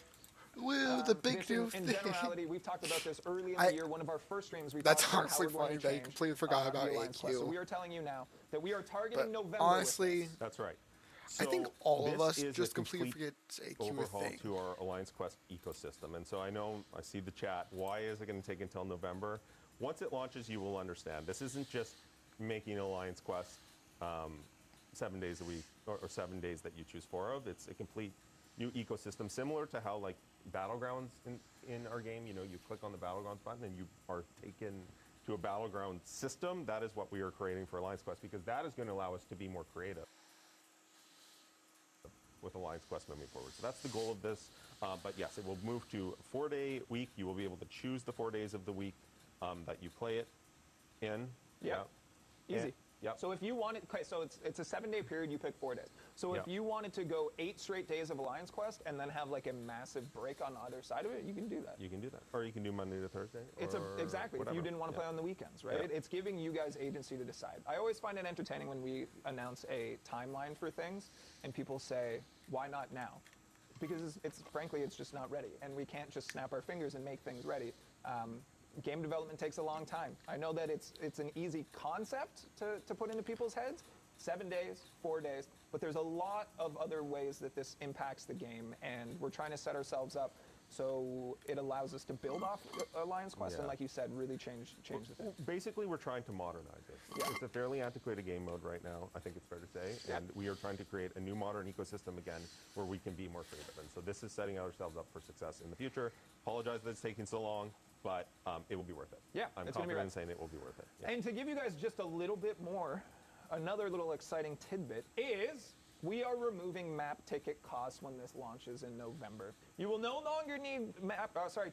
the big new in thing. generality. We've talked about this early in the year. One of our first streams, we That's talked about honestly how we're going funny to that you change, completely forgot about the Alliance Quest. AQ. So we are telling you now that we are targeting But November. honestly, That's right. I think So all of us this is just a completely complete forget AQ overhaul thing. to our Alliance Quest ecosystem. And so I know, I see the chat, why is it going to take until November? Once it launches, you will understand. This isn't just making Alliance Quest 7 days a week, or 7 days that you choose 4 of. It's a complete new ecosystem, similar to how like Battlegrounds in our game, you know, you click on the Battlegrounds button and you are taken to a Battleground system. That is what we are creating for Alliance Quest, because that is going to allow us to be more creative with Alliance Quest moving forward. So that's the goal of this. But yes, it will move to a 4-day week. You will be able to choose the 4 days of the week that you play it in. Yeah. Easy. Yep. So if you wanted, okay, so it's a 7-day period, you pick 4 days. So if you wanted to go 8 straight days of Alliance Quest and then have like a massive break on either side of it, you can do that. You can do that. Or you can do Monday to Thursday. Exactly. Whatever. If you didn't want to play on the weekends, right? Yeah. It's giving you guys agency to decide. I always find it entertaining when we announce a timeline for things and people say, why not now? Because frankly, it's just not ready. And we can't just snap our fingers and make things ready. Game development takes a long time. I know that it's an easy concept to put into people's heads, 7 days, 4 days, but there's a lot of other ways that this impacts the game, and we're trying to set ourselves up so it allows us to build off Alliance Quest and, like you said, really change the thing. Basically, we're trying to modernize it. Yeah. It's a fairly antiquated game mode right now, I think it's fair to say, and we are trying to create a new modern ecosystem again where we can be more creative. And so this is setting ourselves up for success in the future. Apologize that it's taking so long, but it will be worth it. Yeah, I'm it's gonna be confident in saying it will be worth it. Yeah. And to give you guys just a little bit more, another little exciting tidbit is we are removing map ticket costs when this launches in November. You will no longer need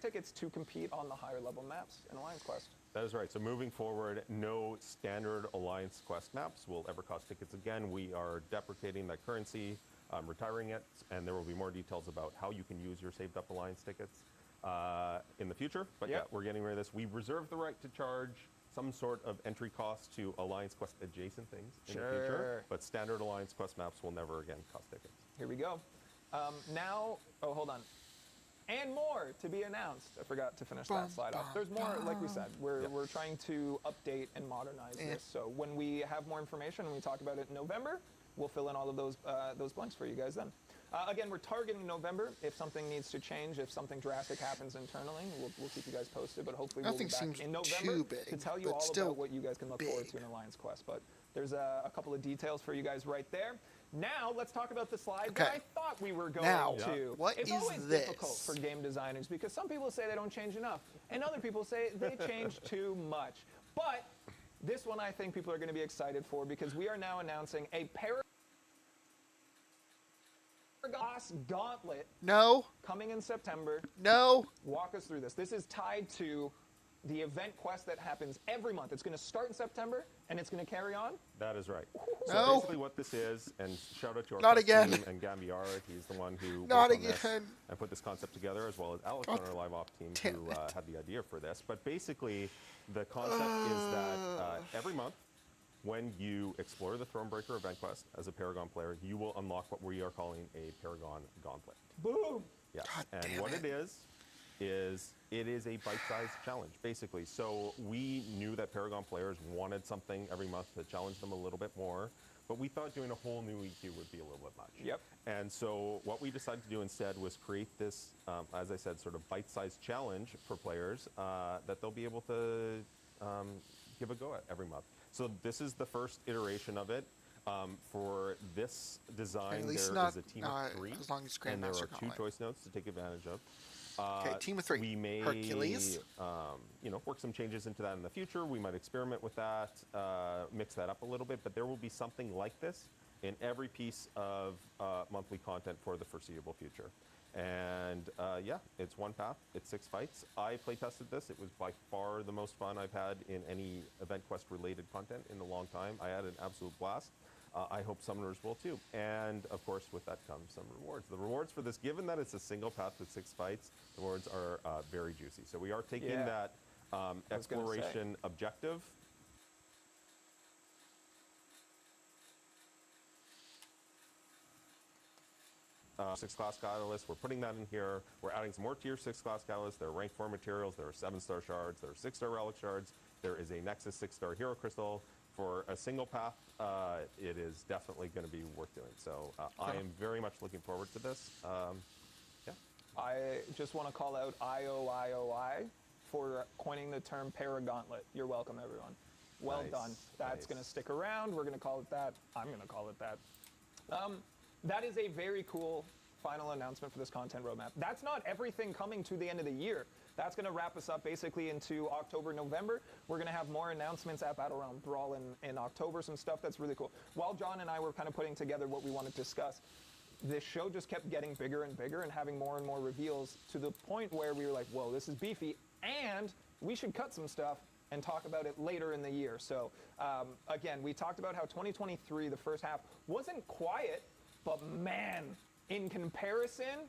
tickets to compete on the higher level maps in Alliance Quest. That is right. So moving forward, no standard Alliance Quest maps will ever cost tickets again. We are deprecating that currency, retiring it, and there will be more details about how you can use your saved up Alliance tickets in the future. But yeah, we're getting rid of this. We reserve the right to charge some sort of entry cost to Alliance Quest adjacent things in the future, but standard Alliance Quest maps will never again cost tickets. Here we go. Now, oh, hold on. and more to be announced. I forgot to finish that slide off. There's more, like we said, we're trying to update and modernize this. So when we have more information and we talk about it in November, we'll fill in all of those blanks for you guys then. Again, we're targeting November. If something needs to change, if something drastic happens internally, we'll keep you guys posted. But hopefully we'll be back in November to tell you all about what you guys can look forward to in Alliance Quest. But there's a couple of details for you guys right there. Now let's talk about the slide that I thought we were going to. It's always difficult for game designers because some people say they don't change enough, and other people say they change too much. But this one I think people are going to be excited for because we are now announcing a Paragon Gauntlet. Coming in September. Walk us through this. This is tied to the event quest that happens every month. It's going to start in September, and it's going to carry on? That is right. So basically what this is, and shout out to our team and Gambiara, he's the one who worked on this and put this concept together, as well as Alex on our live op team who had the idea for this. But basically, the concept is that every month, when you explore the Thronebreaker event quest as a Paragon player, you will unlock what we are calling a Paragon Gauntlet. Boom! Yes. And what it is it is a bite-sized challenge, basically. So we knew that Paragon players wanted something every month to challenge them a little bit more, but we thought doing a whole new EQ would be a little bit much. Yep. And so what we decided to do instead was create this, as I said, sort of bite-sized challenge for players that they'll be able to give a go at every month. So this is the first iteration of it. For this design, there is a team of 3, and there are 2 choice notes to take advantage of. Team of 3. We may, Hercules. Work some changes into that in the future. We might experiment with that, mix that up a little bit, but there will be something like this in every piece of monthly content for the foreseeable future. And it's one path. It's 6 fights. I play tested this. It was by far the most fun I've had in any event quest related content in a long time. I had an absolute blast. I hope summoners will too. And of course, with that comes some rewards. The rewards for this, given that it's a single path with 6 fights, the rewards are very juicy. So we are taking that exploration objective. 6 class catalysts, we're putting that in here. We're adding some more tier 6 class catalysts. There are rank 4 materials, there are 7-star shards, there are 6-star relic shards, there is a Nexus 6-star hero crystal. For a single path, it is definitely going to be worth doing. So I am very much looking forward to this. I just want to call out IOIOI for coining the term Paragauntlet. You're welcome, everyone. Well done. That's going to stick around. We're going to call it that. I'm going to call it that. That is a very cool final announcement for this content roadmap. That's not everything coming to the end of the year. That's going to wrap us up basically into October, November. We're going to have more announcements at Battle Realm Brawl in October, some stuff that's really cool. While John and I were kind of putting together what we wanted to discuss, this show just kept getting bigger and bigger and having more and more reveals to the point where we were like, whoa, this is beefy, and we should cut some stuff and talk about it later in the year. So again, we talked about how 2023, the first half, wasn't quiet, but man, in comparison,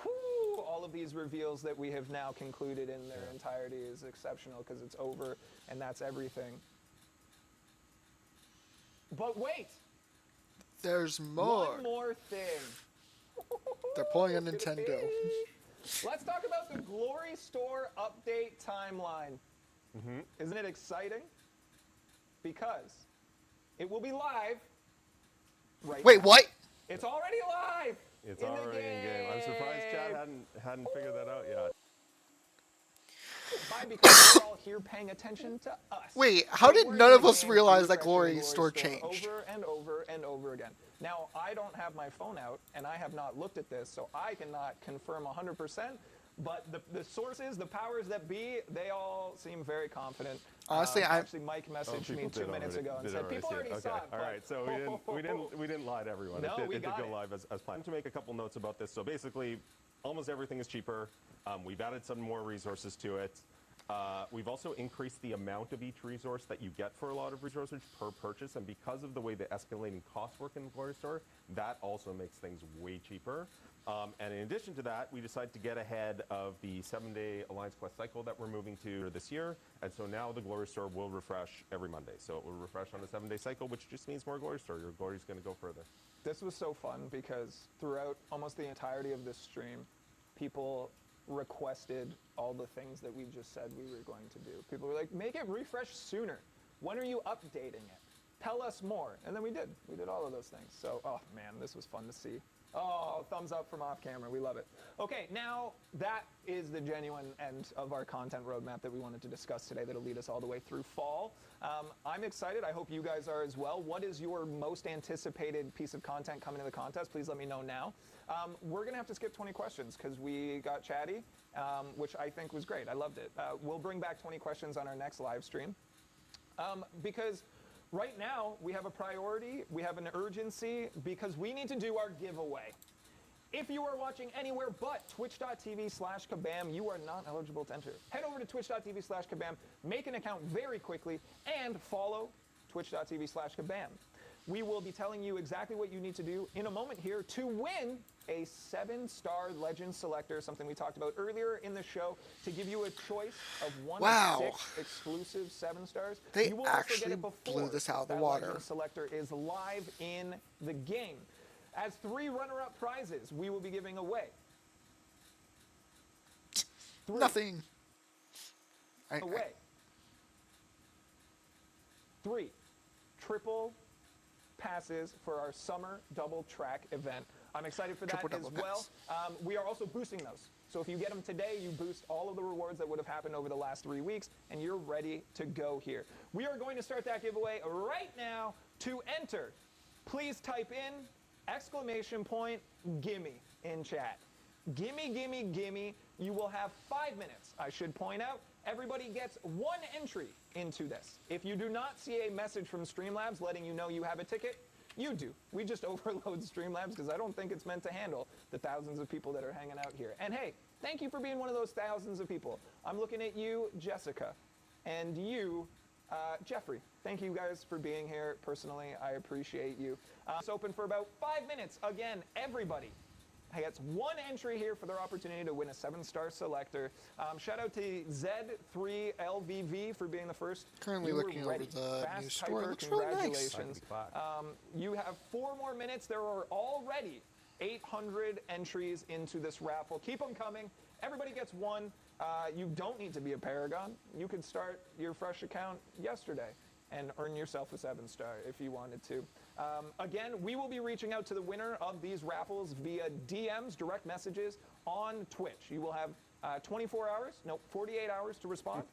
whew, all of these reveals that we have now concluded in their entirety is exceptional because it's over and that's everything. But wait! There's more. One more thing. They're pulling a Nintendo. Let's talk about the Glory Store update timeline. Isn't it exciting? Because it will be live right Wait, now. what? It's already live. It's already in game. I'm surprised Chad hadn't figured that out yet. Why? Because you're all here paying attention to us. Wait, how did We're none in of the us game realize that refreshing Glory the Store changed? over and over and over again. Now, I don't have my phone out, and I have not looked at this, so I cannot confirm 100%. But the sources, the powers that be, they all seem very confident. Honestly, actually, Mike messaged me 2 minutes ago and said people already saw it. All right, so we didn't lie to everyone. No, it we did got go it. live as planned. To make a couple notes about this, so basically, almost everything is cheaper. We've added some more resources to it. We've also increased the amount of each resource that you get for a lot of resources per purchase, and because of the way the escalating costs work in the Glory Store, that also makes things way cheaper. And in addition to that, we decided to get ahead of the 7-day Alliance Quest cycle that we're moving to this year, and so now the Glory Store will refresh every Monday. So it will refresh on a 7-day cycle, which just means more Glory Store. Your Glory's going to go further. This was so fun because throughout almost the entirety of this stream, people requested all the things that we just said we were going to do. People were like, make it refresh sooner. When are you updating it? Tell us more. And then we did. We did all of those things. So, oh man, this was fun to see. Oh, thumbs up from off camera. We love it. Okay, now that is the genuine end of our content roadmap that we wanted to discuss today that'll lead us all the way through fall. I'm excited. I hope you guys are as well. What is your most anticipated piece of content coming to the contest? Please let me know now. We're going to have to skip 20 questions because we got chatty, which I think was great. I loved it. We'll bring back 20 questions on our next live stream because right now we have a priority, we have an urgency because we need to do our giveaway. If you are watching anywhere but twitch.tv/kabam, you are not eligible to enter. Head over to twitch.tv/kabam, make an account very quickly, and follow twitch.tv/kabam. We will be telling you exactly what you need to do in a moment here to win a 7-star Legend Selector, something we talked about earlier in the show, to give you a choice of one Wow. of 6 exclusive 7 stars. They You will also actually get it before blew this out of the that water. Legend Selector is live in the game. As 3 runner-up prizes, we will be giving away 3 Nothing. away 3 triple passes for our summer double track event. I'm excited for that Triple as double well. We are also boosting those. So if you get them today, you boost all of the rewards that would have happened over the last 3 weeks, and you're ready to go here. We are going to start that giveaway right now. To enter, please type in !gimme in chat. Gimme, gimme, gimme. You will have 5 minutes. I should point out, everybody gets 1 entry into this. If you do not see a message from Streamlabs letting you know you have a ticket, you do. We just overload Streamlabs because I don't think it's meant to handle the thousands of people that are hanging out here. And hey, thank you for being one of those thousands of people. I'm looking at you, Jessica, and you, Jeffrey. Thank you guys for being here. Personally, I appreciate you. It's open for about 5 minutes. Again, everybody gets 1 entry here for their opportunity to win a 7-star selector. Shout out to Z3LVV for being the first. Currently You were looking over ready. the Fast news story. typer, Looks really nice. congratulations. You have 4 more minutes. There are already 800 entries into this raffle. Keep them coming. Everybody gets 1. You don't need to be a Paragon. You could start your fresh account yesterday and earn yourself a 7-star if you wanted to. Again, we will be reaching out to the winner of these raffles via DMs, direct messages, on Twitch. You will have 48 hours to respond.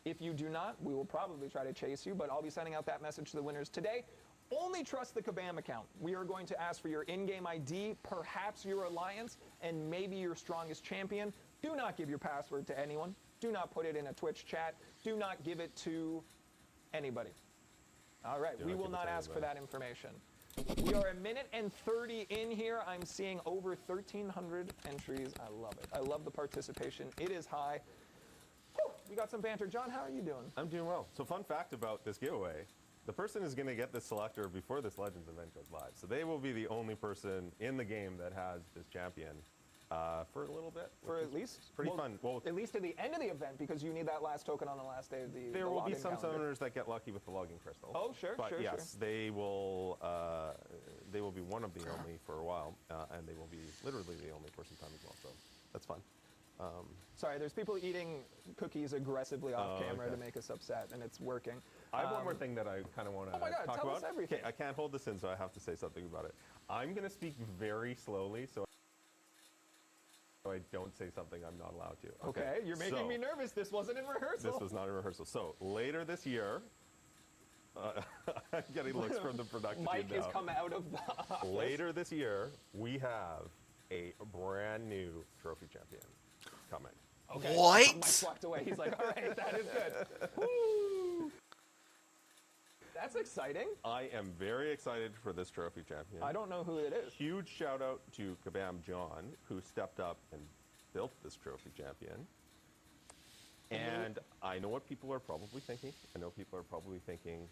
If you do not, we will probably try to chase you, but I'll be sending out that message to the winners today. Only trust the Kabam account. We are going to ask for your in-game ID, perhaps your alliance, and maybe your strongest champion. Do not give your password to anyone. Do not put it in a Twitch chat. Do not give it to anybody. All right, we will not ask for that information. We are 1 minute and 30 in here. I'm seeing over 1,300 entries. I love it. I love the participation. It is high. Whew, we got some banter. John, how are you doing? I'm doing well. So fun fact about this giveaway, the person is going to get this selector before this Legends event goes live. So they will be the only person in the game that has this champion for a little bit. For at least? Pretty fun. Well, at least to the end of the event, because you need that last token on the last day of the there will be some calendar. summoners that get lucky with the logging crystal. Oh, sure, but sure, yes, they will be one of the only for a while, and they will be literally the only for some time as well. So that's fun. Sorry, there's people eating cookies aggressively off camera okay. to make us upset, and it's working. I have one more thing that I kind of want to Oh my God, talk tell about. us everything. Okay, I can't hold this in, so I have to say something about it. I'm going to speak very slowly, so I don't say something I'm not allowed to. Okay, you're making me nervous. This wasn't in rehearsal. This was not a rehearsal. So later this year, I'm getting looks from the production Mike team has now. come out of the office. Later this year, we have a brand new trophy champion coming. Okay. What? Mike walked away. He's like, all right, that is good. Woo! That's exciting. I am very excited for this trophy champion. I don't know who it is. Huge shout out to Kabam John, who stepped up and built this trophy champion. And I know what people are probably thinking. I know people are probably thinking,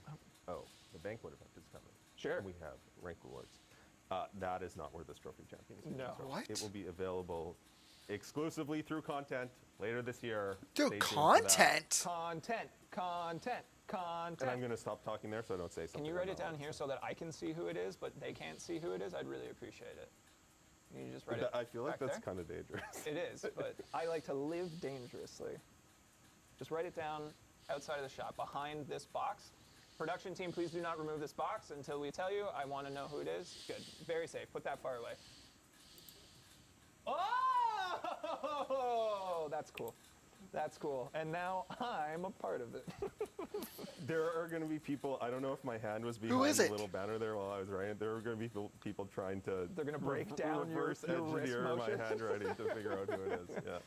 oh, the banquet event is coming. Sure. And we have rank rewards. That is not where this trophy champion is going No. to be. What? It will be available exclusively through content later this year. Dude, Stay tuned for that. content. Content. And I'm going to stop talking there so I don't say something. Can you I'm write it not down allowed here to. so that I can see who it is, but they can't see who it is? I'd really appreciate it. You just write it. I feel like back that's there. kind of dangerous. It is, but I like to live dangerously. Just write it down outside of the shop, behind this box. Production team, please do not remove this box until we tell you. I want to know who it is. Good. Very safe. Put that far away. Oh! That's cool. That's cool. And now I'm a part of it. There are going to be people, I don't know if my hand was behind is the it? little banner there while I was writing it. There are going to be people trying to They're gonna break down your reverse wrist engineer my motion. handwriting to figure out who it is. Yeah.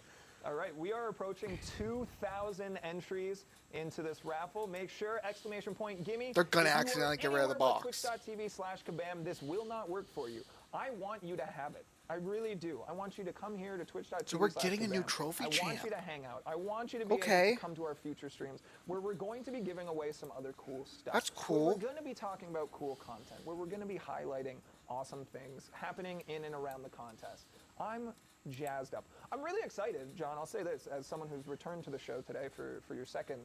All right, we are approaching 2,000 entries into this raffle. Make sure, exclamation point, gimme. They're gonna If you are accidentally get rid of the anywhere but box. Twitch.tv/kabam, this will not work for you. I want you to have it. I really do. I want you to come here to twitch.tv. So we're getting a new kabam. trophy I want champ. you to hang out. I want you to be Okay. able to come to our future streams where we're going to be giving away some other cool stuff. That's Where cool. we're going to be talking about cool content, where we're going to be highlighting awesome things happening in and around the contest. I'm jazzed up. I'm really excited, John. I'll say this as someone who's returned to the show today for your second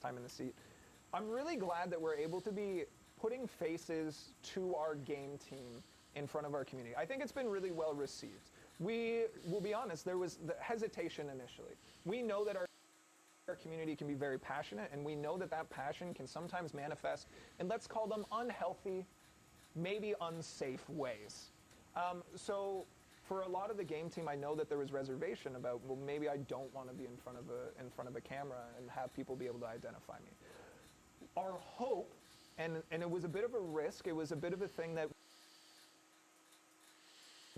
time in the seat. I'm really glad that we're able to be putting faces to our game team in front of our community. I think it's been really well received. We will be honest, there was the hesitation initially. We know that our community can be very passionate, and we know that that passion can sometimes manifest in, let's call them, unhealthy, maybe unsafe ways. So for a lot of the game team, I know that there was reservation about, well, maybe I don't want to be in front of a camera and have people be able to identify me. Our hope, and it was a bit of a risk, it was a bit of a thing that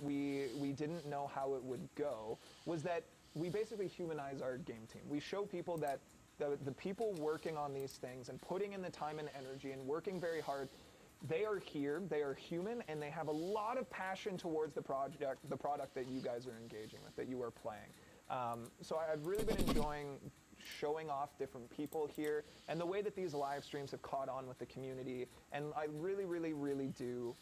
we didn't know how it would go, was that we basically humanize our game team. We show people that the people working on these things and putting in the time and energy and working very hard, they are here, they are human, and they have a lot of passion towards the product that you guys are engaging with, that you are playing. So I've really been enjoying showing off different people here and the way that these live streams have caught on with the community. And I really, really, really do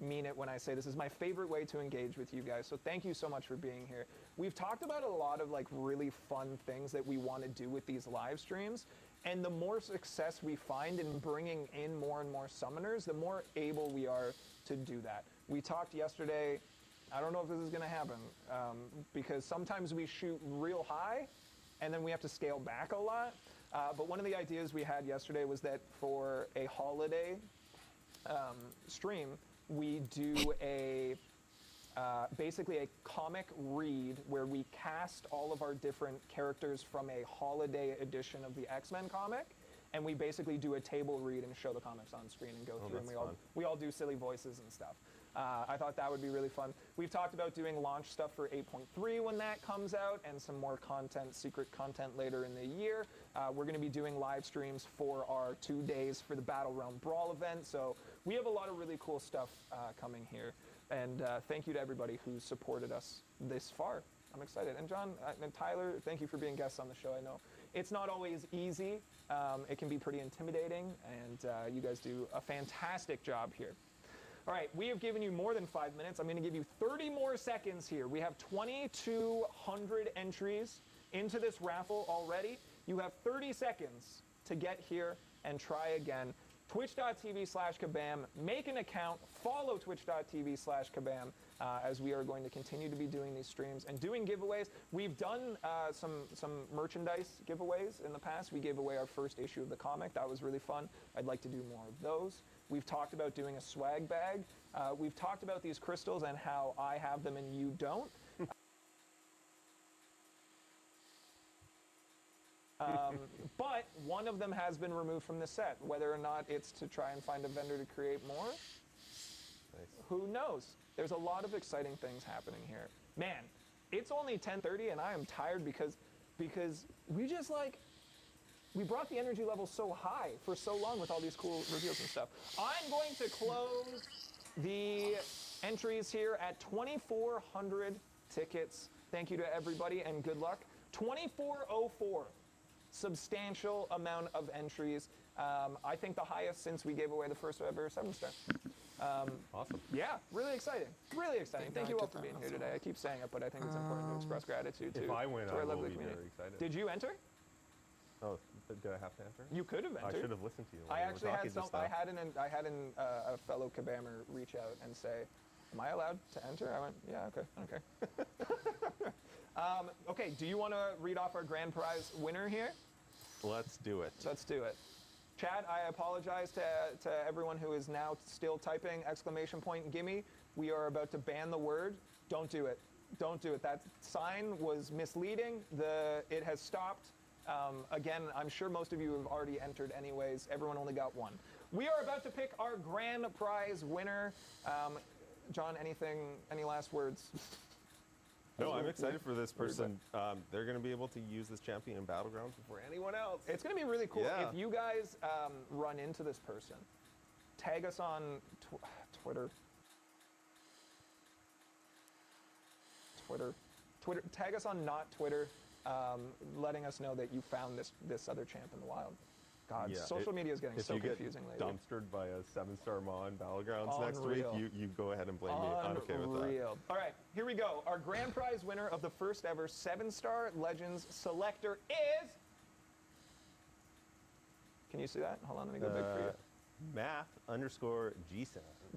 mean it when I say this is my favorite way to engage with you guys. So thank you so much for being here. We've talked about a lot of like really fun things that we want to do with these live streams. And the more success we find in bringing in more and more summoners, the more able we are to do that. We talked yesterday, I don't know if this is going to happen, because sometimes we shoot real high and then we have to scale back a lot. But one of the ideas we had yesterday was that for a holiday stream, we do basically a comic read where we cast all of our different characters from a holiday edition of the X-Men comic, and we basically do a table read and show the comics on screen and go through, and that's fun. we all do silly voices and stuff. I thought that would be really fun. We've talked about doing launch stuff for 8.3 when that comes out, and some more content, secret content later in the year. We're going to be doing live streams for our 2 days for the Battle Realm Brawl event, so we have a lot of really cool stuff coming here. And thank you to everybody who's supported us this far. I'm excited. And John and Tyler, thank you for being guests on the show. I know it's not always easy. It can be pretty intimidating, and you guys do a fantastic job here. All right, we have given you more than 5 minutes. I'm going to give you 30 more seconds here. We have 2,200 entries into this raffle already. You have 30 seconds to get here and try again. Twitch.tv/kabam. Make an account. Follow Twitch.tv/kabam as we are going to continue to be doing these streams and doing giveaways. We've done some merchandise giveaways in the past. We gave away our first issue of the comic. That was really fun. I'd like to do more of those. We've talked about doing a swag bag. We've talked about these crystals and how I have them and you don't. But one of them has been removed from the set. Whether or not it's to try and find a vendor to create more, Nice. who knows? There's a lot of exciting things happening here. Man, it's only 10:30 and I am tired because we brought the energy level so high for so long with all these cool reveals and stuff. I'm going to close the entries here at 2,400 tickets. Thank you to everybody and good luck. 2,404. Substantial amount of entries. I think the highest since we gave away the first ever 7-star. Awesome. Yeah, really exciting. Really exciting. Thank I you all did for that being here myself. today. I keep saying it, but I think it's important to express gratitude If to I win, to I our will lovely be community. very excited. Did you enter? Oh, did I have to enter? You could have I entered. should have listened to you. While I you were actually talking had some. just I now. had a fellow Kabammer reach out and say, Am I allowed to enter? I went, yeah, okay. Okay, do you want to read off our grand prize winner here? Let's do it. Let's do it. Chad, I apologize to everyone who is now still typing exclamation point gimme. We are about to ban the word. Don't do it. Don't do it. That sign was misleading. It has stopped. Again, I'm sure most of you have already entered anyways. Everyone only got one. We are about to pick our grand prize winner. John, any last words? No, I'm excited for this person. They're going to be able to use this champion in Battlegrounds before anyone else. It's going to be really cool. Yeah. If you guys run into this person, tag us on Twitter. Tag us on not Twitter, letting us know that you found this other champ in the wild. God, Yeah, social media is getting so confusing if you lately. get dumpstered by a 7-star Maw in Battlegrounds next Unreal. week, you go ahead and blame me. I'm okay with that. Unreal. All right, here we go. Our grand prize winner of the first ever 7-star Legends Selector is... Can you see that? Hold on, let me go big for you. Math_Gson.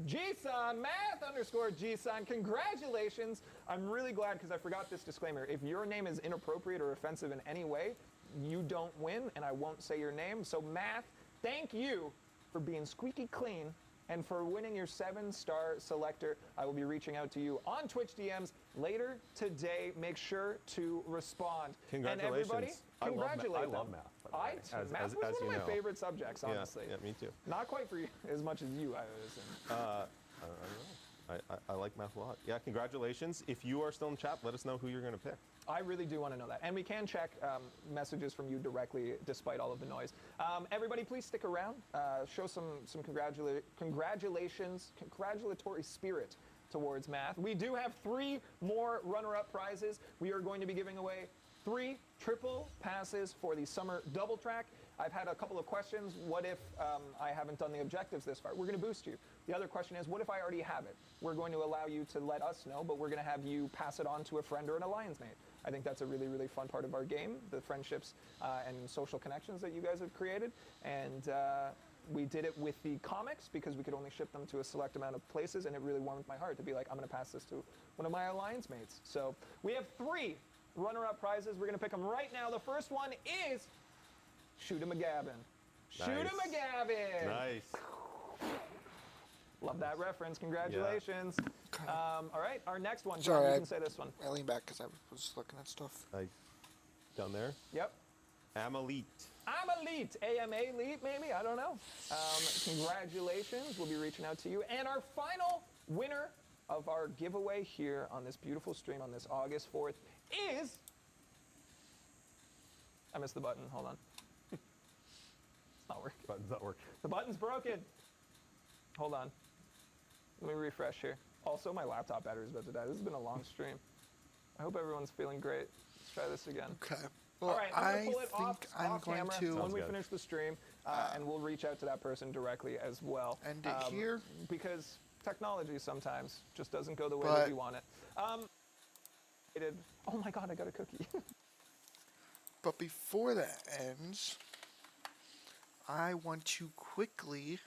Gson, Math_Gson, congratulations. I'm really glad because I forgot this disclaimer. If your name is inappropriate or offensive in any way, you don't win, and I won't say your name. So Math, thank you for being squeaky clean and for winning your 7-star selector. I will be reaching out to you on Twitch DMs later today. Make sure to respond. Congratulations. And everybody, congratulate I them. love math. By the way, Math was one of my favorite subjects, honestly. Yeah, me too. Not quite for you as much as you, I would assume. I don't know. I like math a lot. Yeah, congratulations. If you are still in chat, let us know who you're going to pick. I really do want to know that. And we can check messages from you directly despite all of the noise. Everybody, please stick around. Show some congratulatory spirit towards Math. We do have 3 more runner-up prizes. We are going to be giving away 3 triple passes for the summer double track. I've had a couple of questions. What if I haven't done the objectives this far? We're going to boost you. The other question is, what if I already have it? We're going to allow you to let us know, but we're going to have you pass it on to a friend or an alliance mate. I think that's a really, really fun part of our game, the friendships and social connections that you guys have created. And we did it with the comics because we could only ship them to a select amount of places, and it really warmed my heart to be like, I'm going to pass this to one of my alliance mates. So we have 3 runner-up prizes. We're going to pick them right now. The first one is Shoot 'em a Gabbin. Nice. Shoot 'em a Gabbin. Nice. Love that reference. Congratulations. Okay. All right, our next one. John, Sorry, you I- can say this one. I leaned back because I was looking at stuff. Down there. Yep. Amelite. I'm elite. AMA elite, maybe? I don't know. Congratulations. We'll be reaching out to you. And our final winner of our giveaway here on this beautiful stream on this August 4th is... I missed the button. Hold on. It's not working. Button's not working. The button's broken. Hold on. Let me refresh here. Also, my laptop battery is about to die. This has been a long stream. I hope everyone's feeling great. Let's try this again. Okay. Well, All right, I'm I gonna pull it think off I'm going camera to when we good. finish the stream, and we'll reach out to that person directly as well. end it here. Because technology sometimes just doesn't go the way But- that you want it. Oh my God, I got a cookie. But before that ends, I want to quickly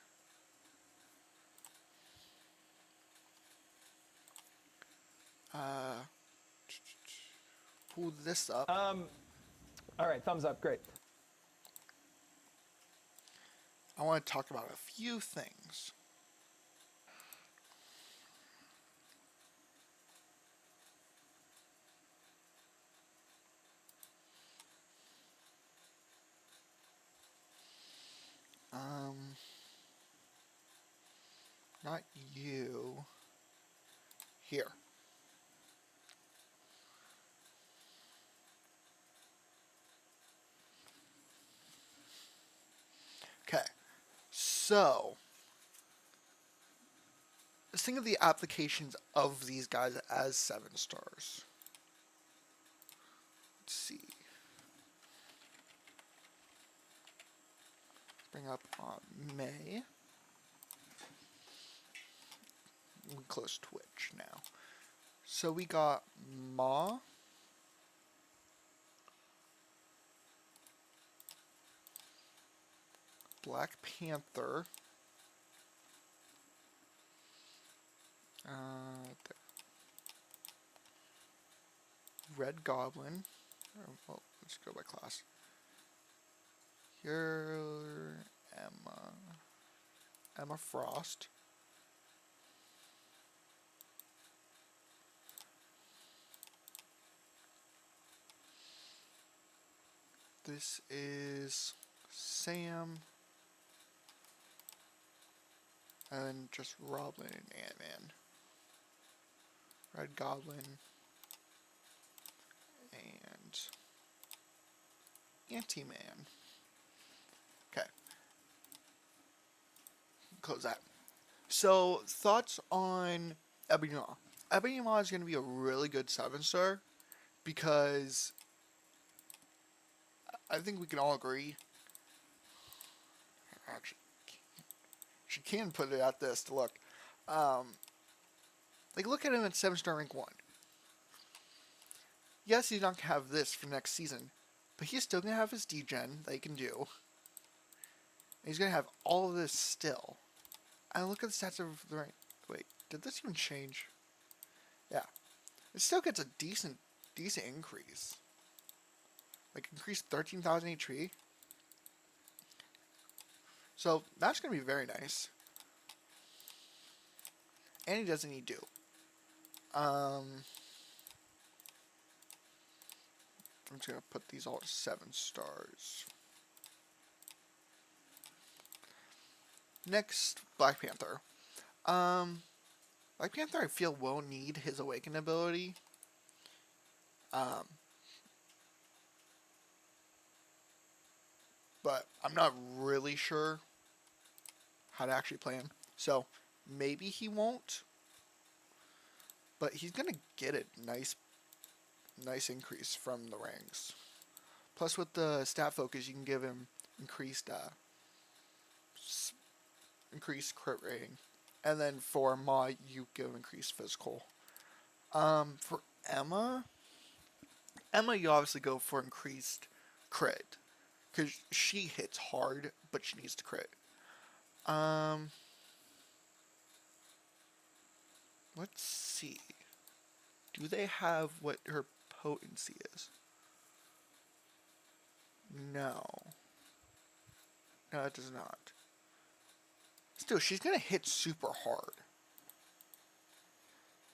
pull this up. All right, thumbs up, great. I want to talk about a few things. Not you. Here. Okay. So, let's think of the applications of these guys as 7 stars. Let's see. Bring up May. We close Twitch now. So we got Ma. Black Panther. There. Red Goblin. Well, let's go by class. Here, Emma Frost. This is Sam. And then just Robin and Ant-Man. Red Goblin. And Anti-Man. Okay. Close that. So, thoughts on Ebony Maw. Ebony Maw is going to be a really good 7-star because I think we can all agree. Actually, she can put it at this to look. Like, look at him at 7-star rank 1. Yes, he's not going to have this for next season, but he's still going to have his degen that he can do. And he's going to have all of this still. And look at the stats of the rank. Wait, did this even change? Yeah. It still gets a decent increase. Like, increased 13,000 HP. So, that's going to be very nice. And he doesn't need do. I'm just going to put these all to 7 stars. Next, Black Panther. Black Panther, I feel, will need his Awaken ability. But I'm not really sure how to actually play him. So, maybe he won't. But he's going to get a nice increase from the ranks. Plus, with the stat focus, you can give him increased crit rating. And then for Ma, you give him increased physical. For Emma, you obviously go for increased crit. Because she hits hard, but she needs to crit. Let's see. Do they have what her potency is? No. No, it does not. Still, she's going to hit super hard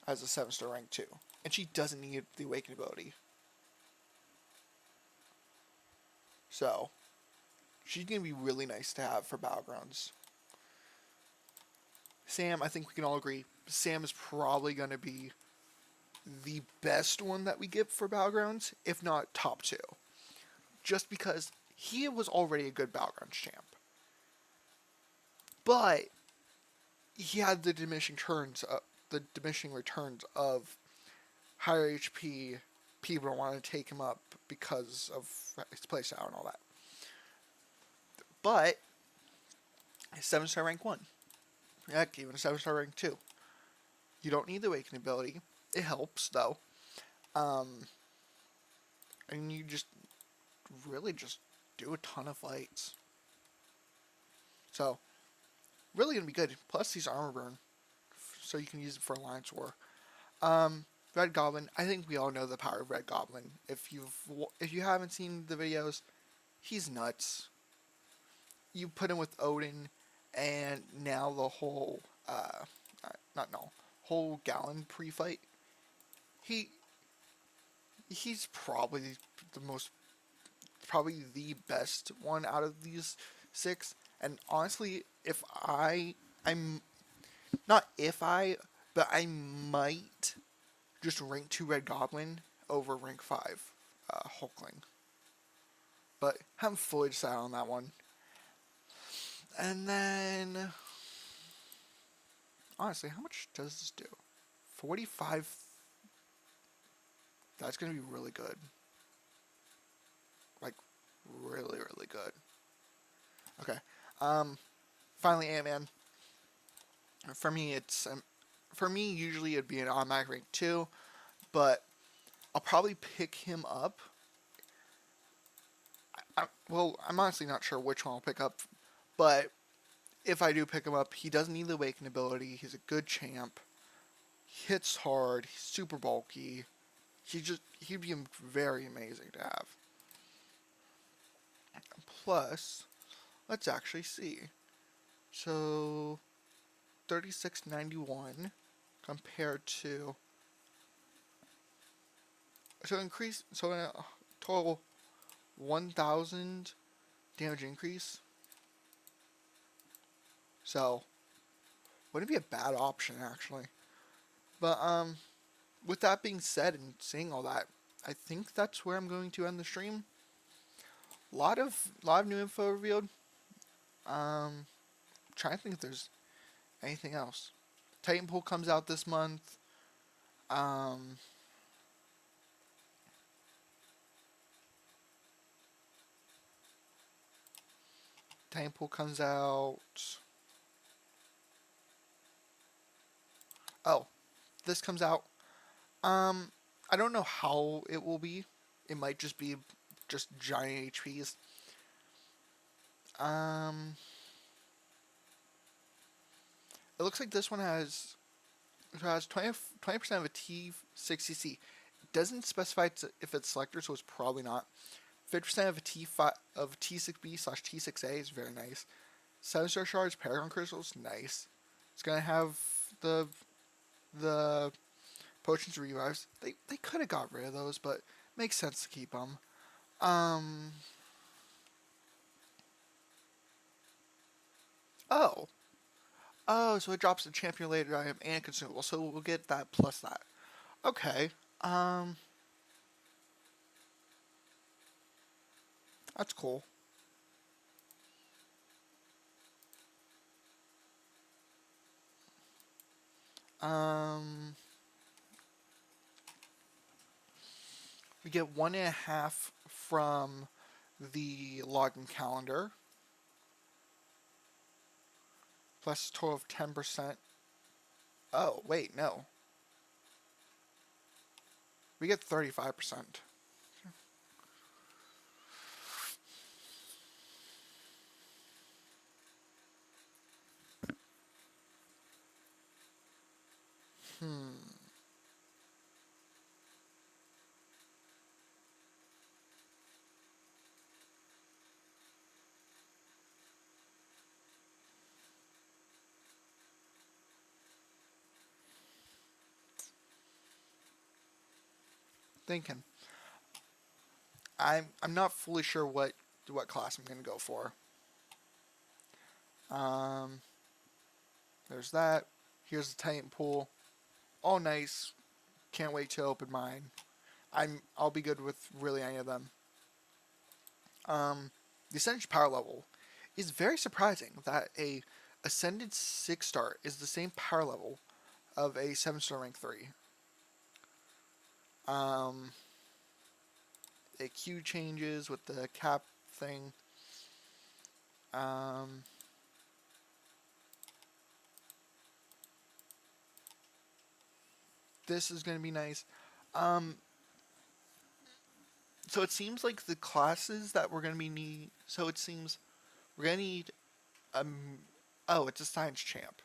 as a 7-star rank 2. And she doesn't need the Awaken ability. So, she's going to be really nice to have for Battlegrounds. Sam, I think we can all agree, Sam is probably going to be the best one that we get for Battlegrounds, if not top 2. Just because he was already a good Battlegrounds champ. But he had the diminishing returns of higher HP. People don't want to take him up because of his playstyle and all that. But 7-star rank 1. Heck, even a 7-star rank 2. You don't need the Awaken ability. It helps though. And you just really just do a ton of fights. So really gonna be good. Plus he's armor burn, so you can use it for Alliance War. Red Goblin. I think we all know the power of Red Goblin. If you haven't seen the videos, he's nuts. You put him with Odin, and now the whole whole Gallon pre-fight. He's probably the best one out of these 6. And honestly, but I might just rank 2 Red Goblin over rank 5 Hulkling. But haven't fully decided on that one. And then, honestly, how much does this do? 45. That's going to be really good. Like, really, really good. Okay. Finally, Ant-Man. For me, usually it'd be an automatic rank 2, but I'll probably pick him up. I'm honestly not sure which one I'll pick up, but if I do pick him up, he doesn't need the Awaken ability. He's a good champ. hits hard, he's super bulky. He'd be very amazing to have. Plus, let's actually see. So 3691 compared to a total 1000 damage increase. So wouldn't be a bad option actually. But with that being said and saying all that, I think that's where I'm going to end the stream. Lot of new info revealed. Trying to think if there's anything else. Titanpool comes out this month. Titanpool comes out. Oh, this comes out. I don't know how it will be. It might just be just giant HPs. It looks like this one has 20% of a T6CC. It doesn't specify if it's selector, so it's probably not. 50% of a T6B/T6A is very nice. 7-star shards, Paragon crystals, nice. It's gonna have the potions revives. They could have got rid of those, but makes sense to keep them. Oh, so it drops the champion related item and consumable, so we'll get that plus that. Okay. That's cool. We get 1.5 from the login calendar, plus a total of 10%. Oh, wait, no. We get 35%. Thinking. I'm not fully sure what class I'm gonna go for. There's that. Here's the Titanpool. All nice. Can't wait to open mine. I'll be good with really any of them. The Ascension power level is very surprising that a Ascended 6-star is the same power level of a 7-star rank 3. The Q changes with the cap thing. This is going to be nice. So it seems like the classes that we're going to be so it seems we're going to need oh, it's a science champ.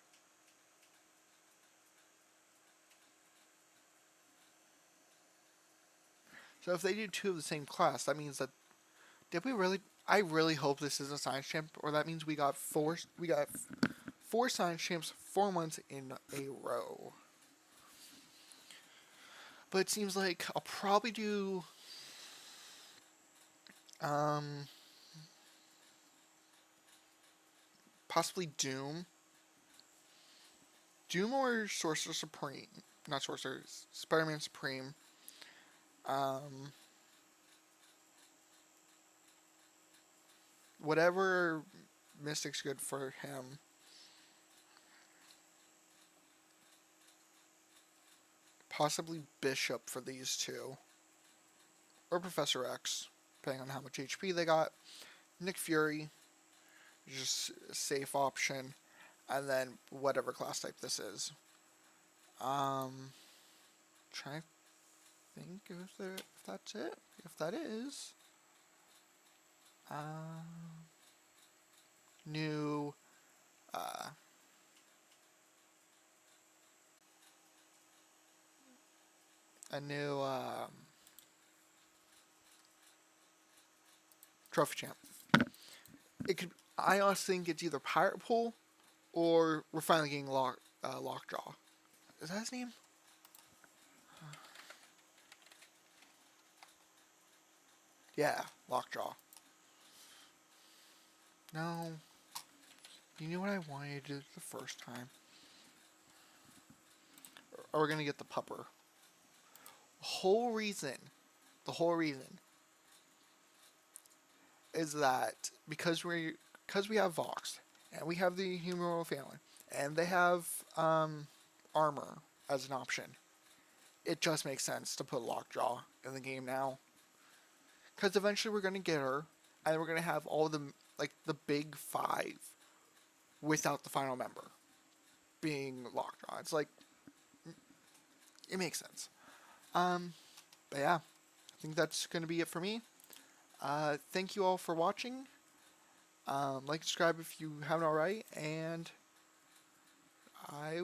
So if they do 2 of the same class, that means that I really hope this is a science champ, or that means we got 4 science champs 4 months in a row. But it seems like I'll probably do possibly Doom or Sorcerer Supreme. Not Sorcerer, Spider-Man Supreme. Whatever Mystic's good for him. Possibly Bishop for these 2. Or Professor X, depending on how much HP they got. Nick Fury, just a safe option. And then whatever class type this is. Trying to think if that's it. If that is. New a new trophy champ. It could. I honestly think it's either Pirate Pool or we're finally getting Lockjaw. Is that his name? Yeah, Lockjaw. No. You knew what I wanted to do the first time. Or we're gonna get the pupper. The whole reason is that because we have Vox and we have the Human Royal Family and they have armor as an option, it just makes sense to put Lockjaw in the game now. Because eventually we're gonna get her, and we're gonna have all the the big five without the final member being Lockjaw. It's like it makes sense. But yeah, I think that's gonna be it for me. Thank you all for watching. Like, subscribe if you haven't already, and I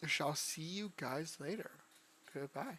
shall see you guys later. Goodbye.